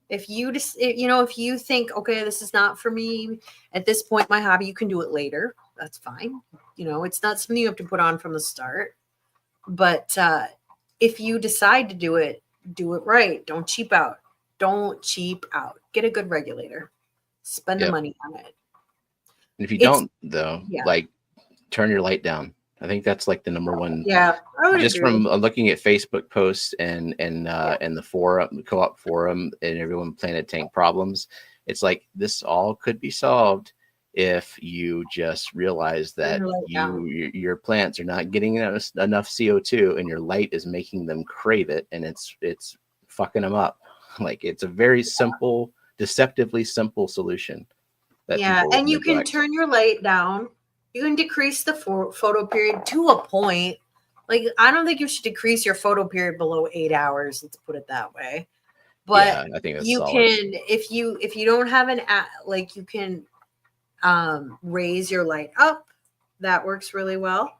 If you just, if you think, okay, this is not for me at this point, my hobby, you can do it later. That's fine. It's not something you have to put on from the start. But if you decide to do it right. Don't cheap out. Get a good regulator. Spend the money on it. And if you don't, though, like turn your light down. I think that's like the number one. Yeah, I would just agree. From looking at Facebook posts and the forum, the co-op forum, and everyone planted tank problems. It's like this all could be solved if you just realize that your plants are not getting enough CO2, and your light is making them crave it, and it's fucking them up. Like it's a very simple, deceptively simple solution. And you can turn your light down. You can decrease the photo period to a point. Like, I don't think you should decrease your photo period below 8 hours. Let's put it that way. But yeah, I think that's you solid. can, if you don't have like, you can raise your light up. That works really well.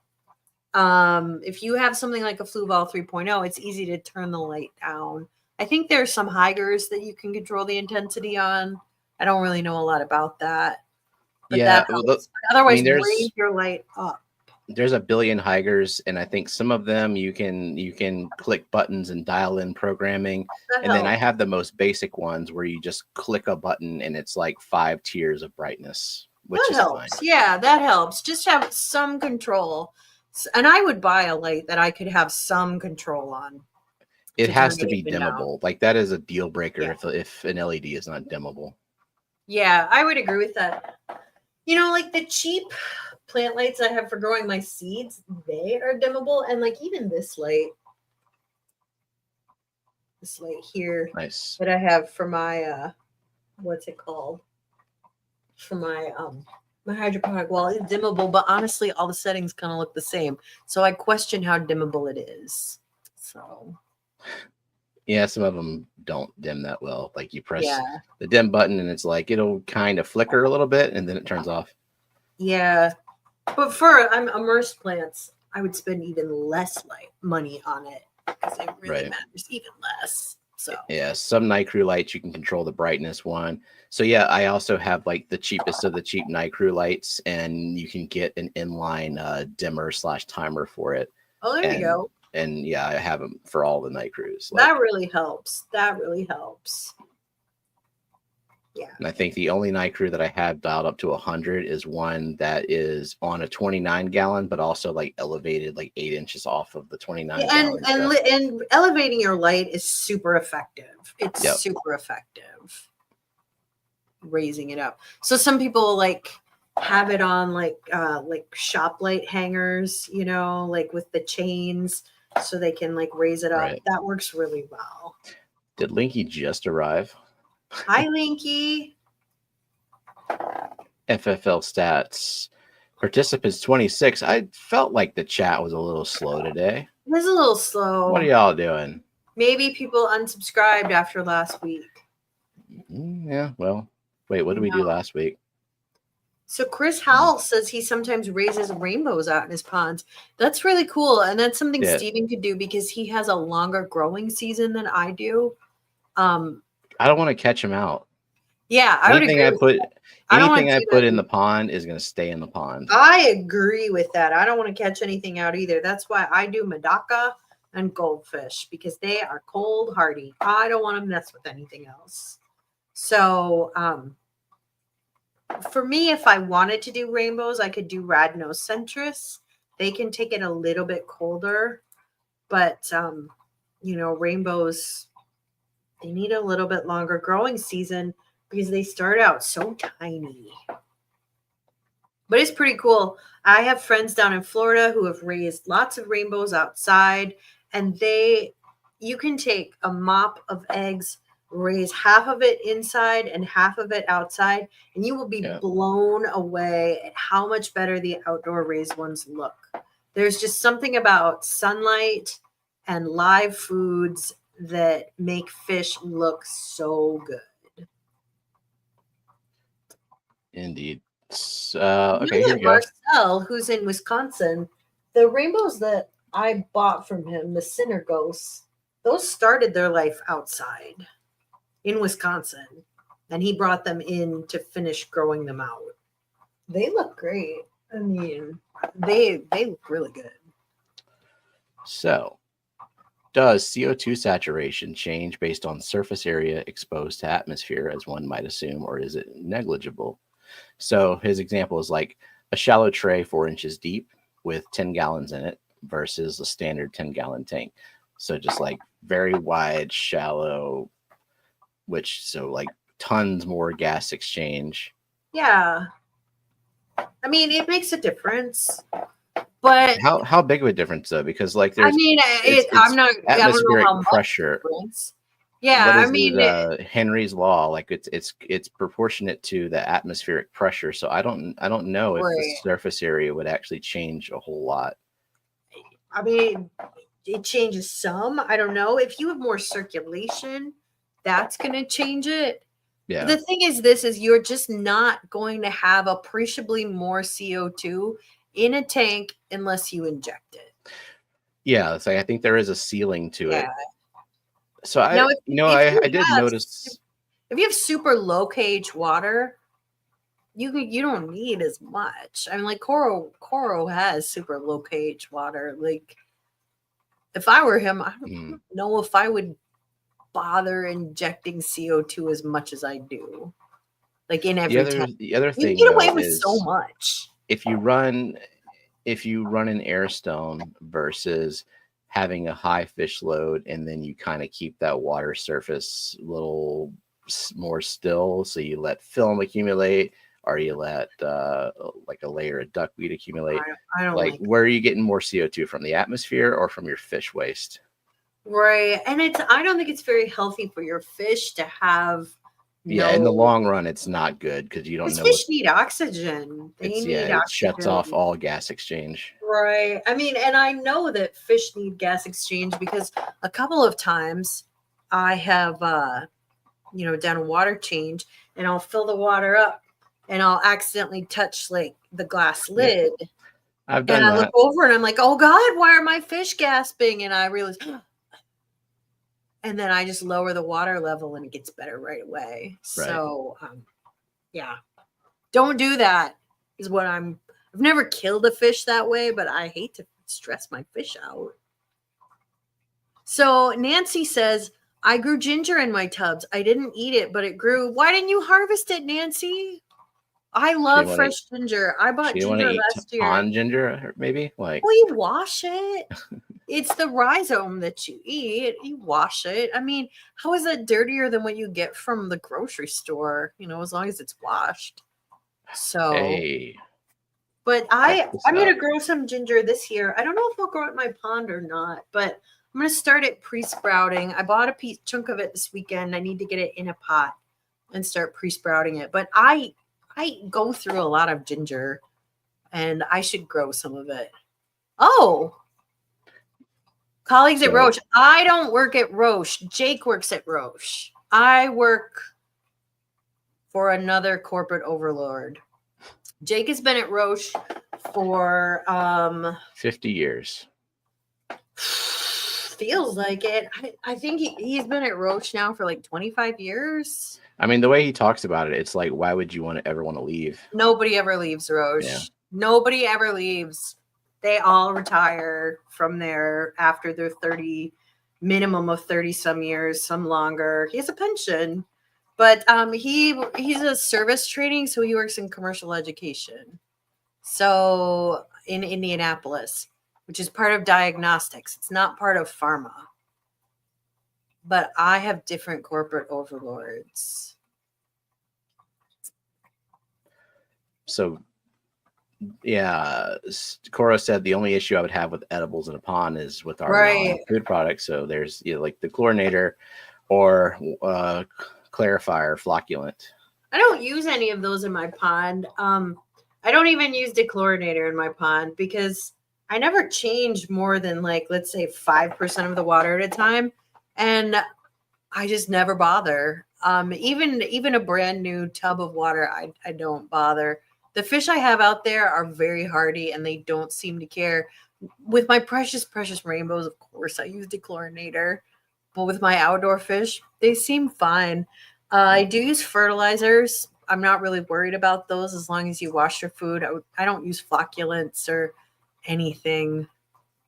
If you have something like a Fluval 3.0, it's easy to turn the light down. I think there's some Heigers that you can control the intensity on. I don't really know a lot about that, but Yeah, that well, helps. But I otherwise, mean, raise your light up. there's a billion Heigers, and I think some of them you can click buttons and dial in programming. That And then I helps. have the most basic ones where you just click a button and it's like 5 tiers of brightness, which That is fine. helps. Yeah, that helps. Just have some control. And I would buy a light that I could have some control on. It has to turn it be even down. dimmable. Like that is a deal breaker Yeah. if an LED is not dimmable. Yeah, I would agree with that. You know, like the cheap plant lights I have for growing my seeds, they are dimmable. And like even this light here Nice. that I have for my what's it called? For my my hydroponic wall is dimmable, but honestly all the settings kind of look the same. So I question how dimmable it is. So yeah, some of them don't dim that well. Like you press yeah. the dim button and it's like it'll kind of flicker a little bit and then it turns off. Yeah. But for immersed plants, I would spend even less money on it because it really matters even less. So yeah, some night crew lights you can control the brightness one. So yeah, I also have like the cheapest of the cheap night crew lights, and you can get an inline dimmer / timer for it. Oh, there you go. And yeah, I have them for all the night crews. That really helps. That really helps. Yeah. And I think the only night crew that I have dialed up to 100 is one that is on a 29 gallon, but also like elevated like 8 inches off of the 29 gallon. And elevating your light is super effective. It's super effective. Raising it up. So some people like have it on like shop light hangers, you know, like with the chains, so they can like raise it up. Right. That works really well. Did Linky just arrive? Hi, Linky. FFL stats. Participants 26. I felt like the chat was a little slow today. It was a little slow. What are y'all doing? Maybe people unsubscribed after last week. Yeah, well, wait, what did we do last week? So Chris Howell says he sometimes raises rainbows out in his ponds. That's really cool. And that's something Stephen could do because he has a longer growing season than I do. I don't want to catch him out. Yeah, I would agree. Anything I put in the pond is going to stay in the pond. I agree with that. I don't want to catch anything out either. That's why I do Medaka and goldfish because they are cold hardy. I don't want to mess with anything else. So, for me, if I wanted to do rainbows, I could do Rhamnocentris. They can take it a little bit colder, but you know, rainbows, they need a little bit longer growing season because they start out so tiny. But it's pretty cool. I have friends down in Florida who have raised lots of rainbows outside, and you can take a mop of eggs, raise half of it inside and half of it outside, and you will be blown away at how much better the outdoor raised ones look. There's just something about sunlight and live foods that make fish look so good. Indeed. Okay, here we go. Marcel, who's in Wisconsin, the rainbows that I bought from him, the Synergos, those started their life outside in Wisconsin, and he brought them in to finish growing them out. They look great. I mean, they look really good. So, does CO2 saturation change based on surface area exposed to atmosphere, as one might assume, or is it negligible? So his example is like a shallow tray 4 inches deep with 10 gallons in it versus a standard 10-gallon tank. So just like very wide, shallow, so like tons more gas exchange. Yeah. I mean, it makes a difference. But how big of a difference though? Because like there's I'm not atmospheric pressure. Yeah, I mean Henry's law, like it's proportionate to the atmospheric pressure. So I don't know if the surface area would actually change a whole lot. I mean, it changes some. I don't know. If you have more circulation, that's going to change it. Yeah. The thing is you're just not going to have appreciably more CO2 in a tank unless you inject it. Yeah, so I think there is a ceiling to it. So now, I did notice if you have super low pH water, you don't need as much. I mean, like Coral has super low pH water. Like, if I were him, I don't know if I would bother injecting CO2 as much as I do. Like in every tank. The other thing you can get away with so much. If you run an air stone versus having a high fish load, and then you kind of keep that water surface a little more still, so you let film accumulate, or you let like a layer of duckweed accumulate. I don't like where are you getting more CO2 from, the atmosphere or from your fish waste? Right. And I don't think it's very healthy for your fish to have in the long run it's not good, because you don't know fish need oxygen. They need oxygen. It shuts off all gas exchange. Right. I mean, and I know that fish need gas exchange because a couple of times I have done a water change, and I'll fill the water up and I'll accidentally touch like the glass lid. Yeah. I've done that. And I look over and I'm like, oh God, why are my fish gasping? And I realize, and then I just lower the water level and it gets better right away. Right. So, yeah, don't do that is what I've never killed a fish that way, but I hate to stress my fish out. So Nancy says, I grew ginger in my tubs. I didn't eat it, but it grew. Why didn't you harvest it, Nancy? I love fresh ginger. I bought ginger last year. On ginger, maybe? Well, you wash it. It's the rhizome that you eat. You wash it. I mean, how is that dirtier than what you get from the grocery store? As long as it's washed. So, but I'm going to grow some ginger this year. I don't know if I'll grow it in my pond or not, but I'm going to start it pre-sprouting. I bought a chunk of it this weekend. I need to get it in a pot and start pre-sprouting it. But I go through a lot of ginger, and I should grow some of it. Oh, colleagues at Roche. I don't work at Roche. Jake works at Roche. I work for another corporate overlord. Jake has been at Roche for 50 years. Feels like it. I think he's been at Roche now for like 25 years. I mean, the way he talks about it, it's like, why would you ever want to leave? Nobody ever leaves Roche. Yeah. Nobody ever leaves. They all retire from there after their minimum of 30 some years, some longer. He has a pension, but he's a service training, so he works in commercial education. So in Indianapolis, which is part of diagnostics. It's not part of pharma. But I have different corporate overlords. So, yeah, Cora said the only issue I would have with edibles in a pond is with our food products. So there's like the chlorinator or clarifier, flocculant. I don't use any of those in my pond. I don't even use dechlorinator in my pond because I never change more than let's say 5% of the water at a time. And I just never bother. Even a brand new tub of water, I don't bother. The fish I have out there are very hardy and they don't seem to care. With my precious rainbows, of course, I use dechlorinator. But with my outdoor fish, they seem fine. I do use fertilizers. I'm not really worried about those as long as you wash your food. I don't use flocculants or anything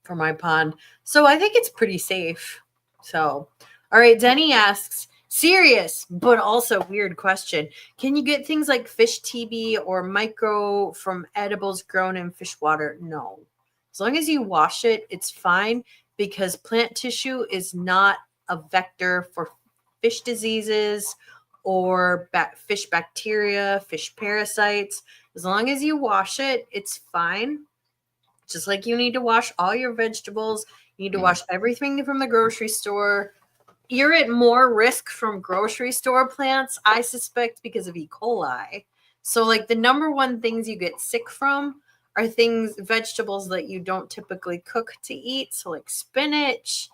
for my pond. So I think it's pretty safe. So, all right. Denny asks, serious, but also weird question. Can you get things like fish TB or micro from edibles grown in fish water? No. As long as you wash it, it's fine because plant tissue is not a vector for fish diseases or fish bacteria, fish parasites. As long as you wash it, it's fine. Just like you need to wash all your vegetables, you need to wash everything from the grocery store. You're at more risk from grocery store plants, I suspect, because of E. coli. So the number one things you get sick from are vegetables that you don't typically cook to eat. So spinach,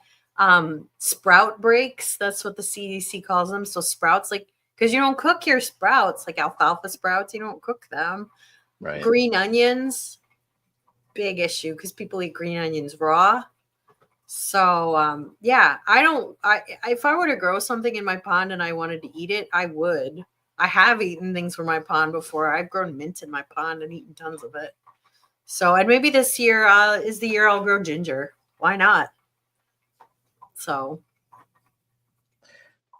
Sprout breaks. That's what the CDC calls them. So sprouts, like, because you don't cook your sprouts, like alfalfa sprouts, you don't cook them. Right. Green onions, big issue because people eat green onions raw. So yeah, if I were to grow something in my pond and I wanted to eat it, I would. I have eaten things from my pond before. I've grown mint in my pond and eaten tons of it. So, and maybe this year is the year I'll grow ginger. Why not? So.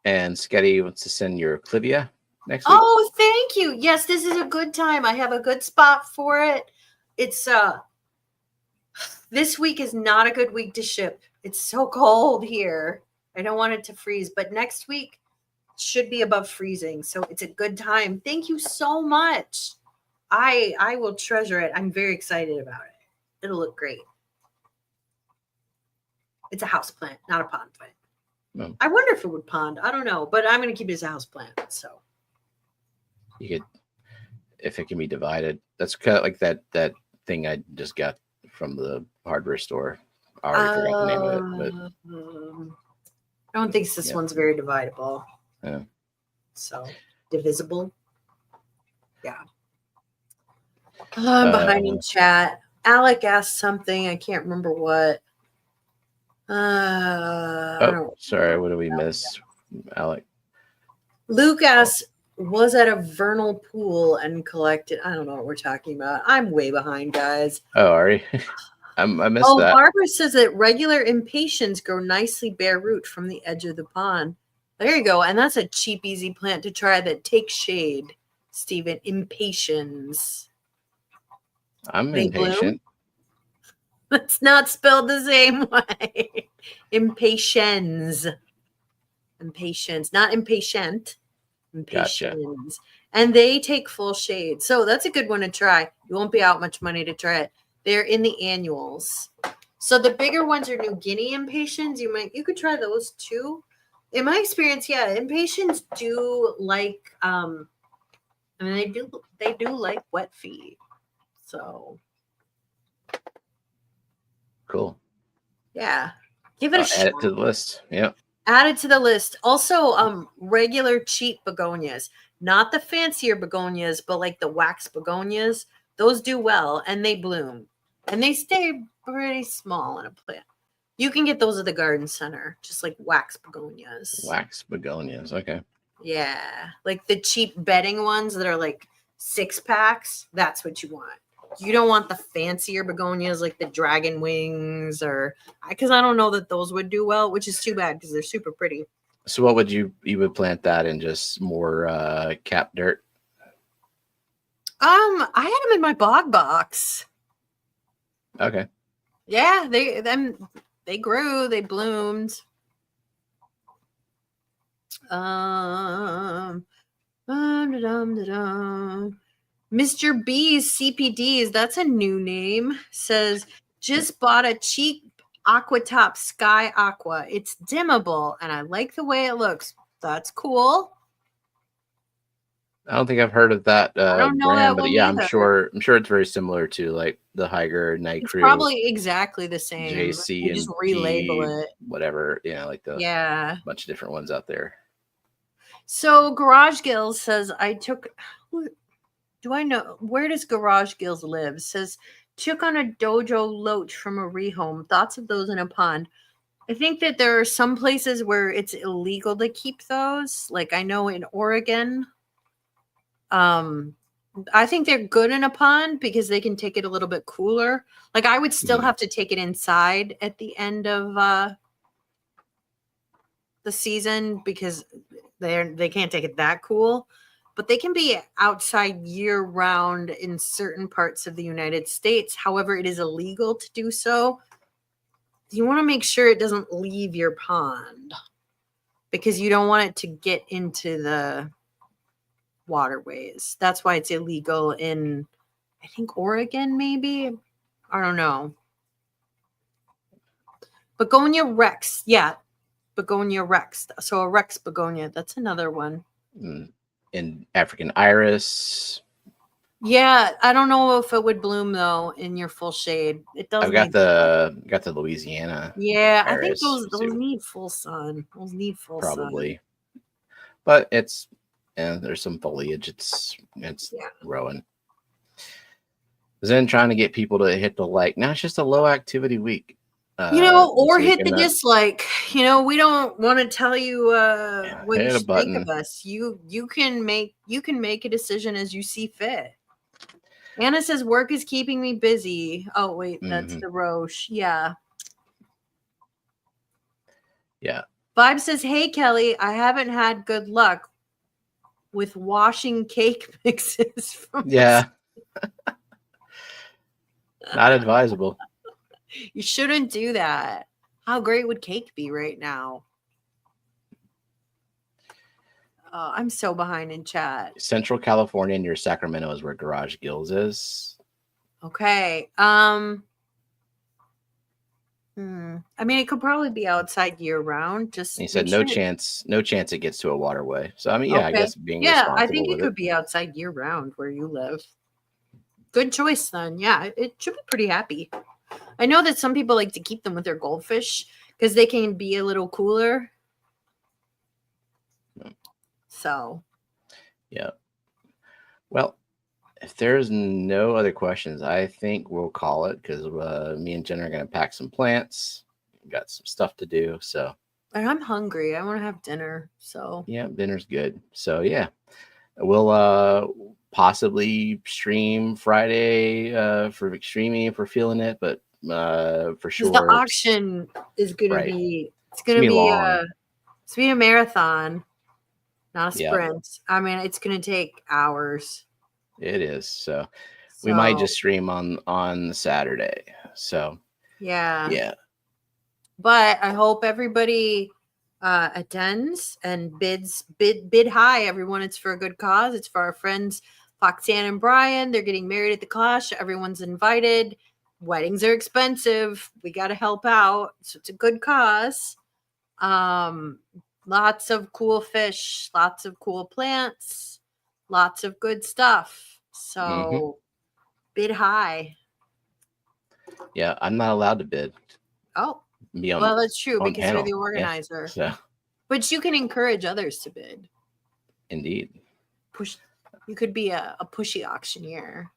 And Sketty wants to send your clivia next week. Oh, thank you. Yes, this is a good time. I have a good spot for it. It's this week is not a good week to ship. It's so cold here. I don't want it to freeze, but next week should be above freezing. So it's a good time. Thank you so much. I will treasure it. I'm very excited about it. It'll look great. It's a house plant, not a pond plant. No. I wonder if it would pond. I don't know, but I'm going to keep it as a house plant. So you could, if it can be divided. That's kind of like that thing I just got from the hardware store. I already forgot the name of it, but I don't think this one's very dividable. Yeah. So divisible. Yeah. I'm behind in chat. Alec asked something. I can't remember what. Sorry. What did we miss, Alec? Luke asked, was at a vernal pool and collected. I don't know what we're talking about. I'm way behind, guys. Oh, are you? I missed that. Barbara says that regular impatiens grow nicely bare root from the edge of the pond. There you go. And that's a cheap, easy plant to try that takes shade, Stephen. Impatiens. I'm impatient. It's not spelled the same way. Impatiens. Impatiens, not impatient. Impatiens. Gotcha. And they take full shade. So that's a good one to try. You won't be out much money to try it. They're in the annuals. So the bigger ones are New Guinea impatiens. You could try those too. In my experience, yeah, impatiens do like they do like wet feed. So cool. Yeah. Give it a shot. Add it to the list. Yeah. Add it to the list. Also, regular cheap begonias. Not the fancier begonias, but like the wax begonias. Those do well and they bloom. And they stay pretty small in a plant. You can get those at the garden center, just like wax begonias. Wax begonias, okay. Yeah, like the cheap bedding ones that are like 6-packs. That's what you want. You don't want the fancier begonias like the dragon wings, or because I don't know that those would do well, which is too bad because they're super pretty. So, what would you would plant that in? Just more cap dirt? I had them in my bog box. Okay. Yeah, they grew, they bloomed. Mr. B's CPDs, that's a new name, says just bought a cheap Aquatop Sky Aqua. It's dimmable and I like the way it looks. That's cool. I don't think I've heard of that I don't know brand, that but yeah, either. I'm sure it's very similar to like the Higer, Night Crew. Probably exactly the same. JC and just relabel it. Whatever, like the bunch of different ones out there. So Garage Gills says do I know where does Garage Gills live? Says took on a dojo loach from a rehome. Thoughts of those in a pond? I think that there are some places where it's illegal to keep those. Like I know in Oregon. I think they're good in a pond because they can take it a little bit cooler. Like I would still have to take it inside at the end of the season because they can't take it that cool. But they can be outside year round in certain parts of the United States. However, it is illegal to do so. You want to make sure it doesn't leave your pond because you don't want it to get into the waterways. That's why it's illegal in, I think, Oregon, maybe. I don't know. Begonia Rex. Yeah. Begonia Rex. So a Rex begonia. That's another one. And African iris. Yeah, I don't know if it would bloom though in your full shade. It does. I've got the Louisiana. Yeah, I think Paris, those need full sun. Those need full probably. sun. But it's there's some foliage. It's growing. Then trying to get people to hit the like. Now it's just a low activity week. Or hit the dislike. We don't want to tell you what you should think of us. You can make a decision as you see fit. Anna says work is keeping me busy. Oh wait, that's the Roche. Yeah. Yeah. Vibe says, "Hey Kelly, I haven't had good luck with washing cake mixes from Not advisable. You shouldn't do that. How great would cake be right now?" I'm so behind in chat. Central California near Sacramento is where Garage Gills is. Okay. I mean, it could probably be outside year round. Just he said no chance it gets to a waterway. So I mean, I guess being responsible. I think it could be outside year round where you live. Good choice, then. Yeah, it should be pretty happy. I know that some people like to keep them with their goldfish because they can be a little cooler. So. Yeah. Well, if there's no other questions, I think we'll call it because me and Jen are going to pack some plants. We've got some stuff to do. So. And I'm hungry. I want to have dinner. So. Yeah, dinner's good. So yeah, we'll possibly stream Friday for streaming if we're feeling it, but for sure the auction is going to be it's going to be a marathon, not a sprint. I mean, it's going to take hours. It is. So we might just stream on Saturday. So yeah. But I hope everybody attends and bid high. Everyone, it's for a good cause. It's for our friends Foxanne and Brian. They're getting married at the Clash. Everyone's invited. Weddings are expensive. We got to help out. So it's a good cause. Lots of cool fish, lots of cool plants, lots of good stuff. So bid high. Yeah, I'm not allowed to bid. Oh, well, that's true because you're the organizer. Yeah, so. But you can encourage others to bid. Indeed. You could be a pushy auctioneer.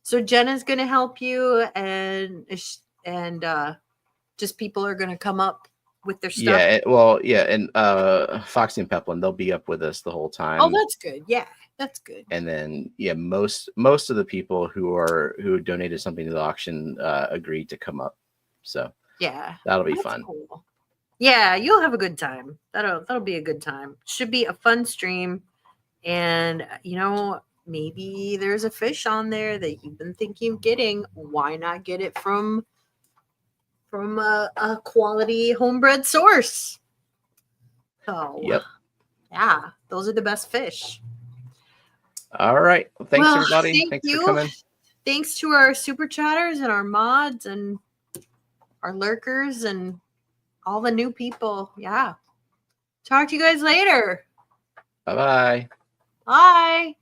So Jenna's going to help you, and just people are going to come up with their stuff. Yeah, and Foxy and Peplin, they'll be up with us the whole time. Oh, that's good. Yeah, that's good. And then most of the people who donated something to the auction agreed to come up. So yeah, that'll be fun. Cool. Yeah, you'll have a good time. That'll be a good time. Should be a fun stream, and maybe there's a fish on there that you've been thinking of getting. Why not get it from a quality homebred source? So, yeah, those are the best fish. All right. Well, thanks, everybody. Thanks for coming. Thanks to our super chatters and our mods and our lurkers and all the new people. Yeah. Talk to you guys later. Bye-bye. Bye.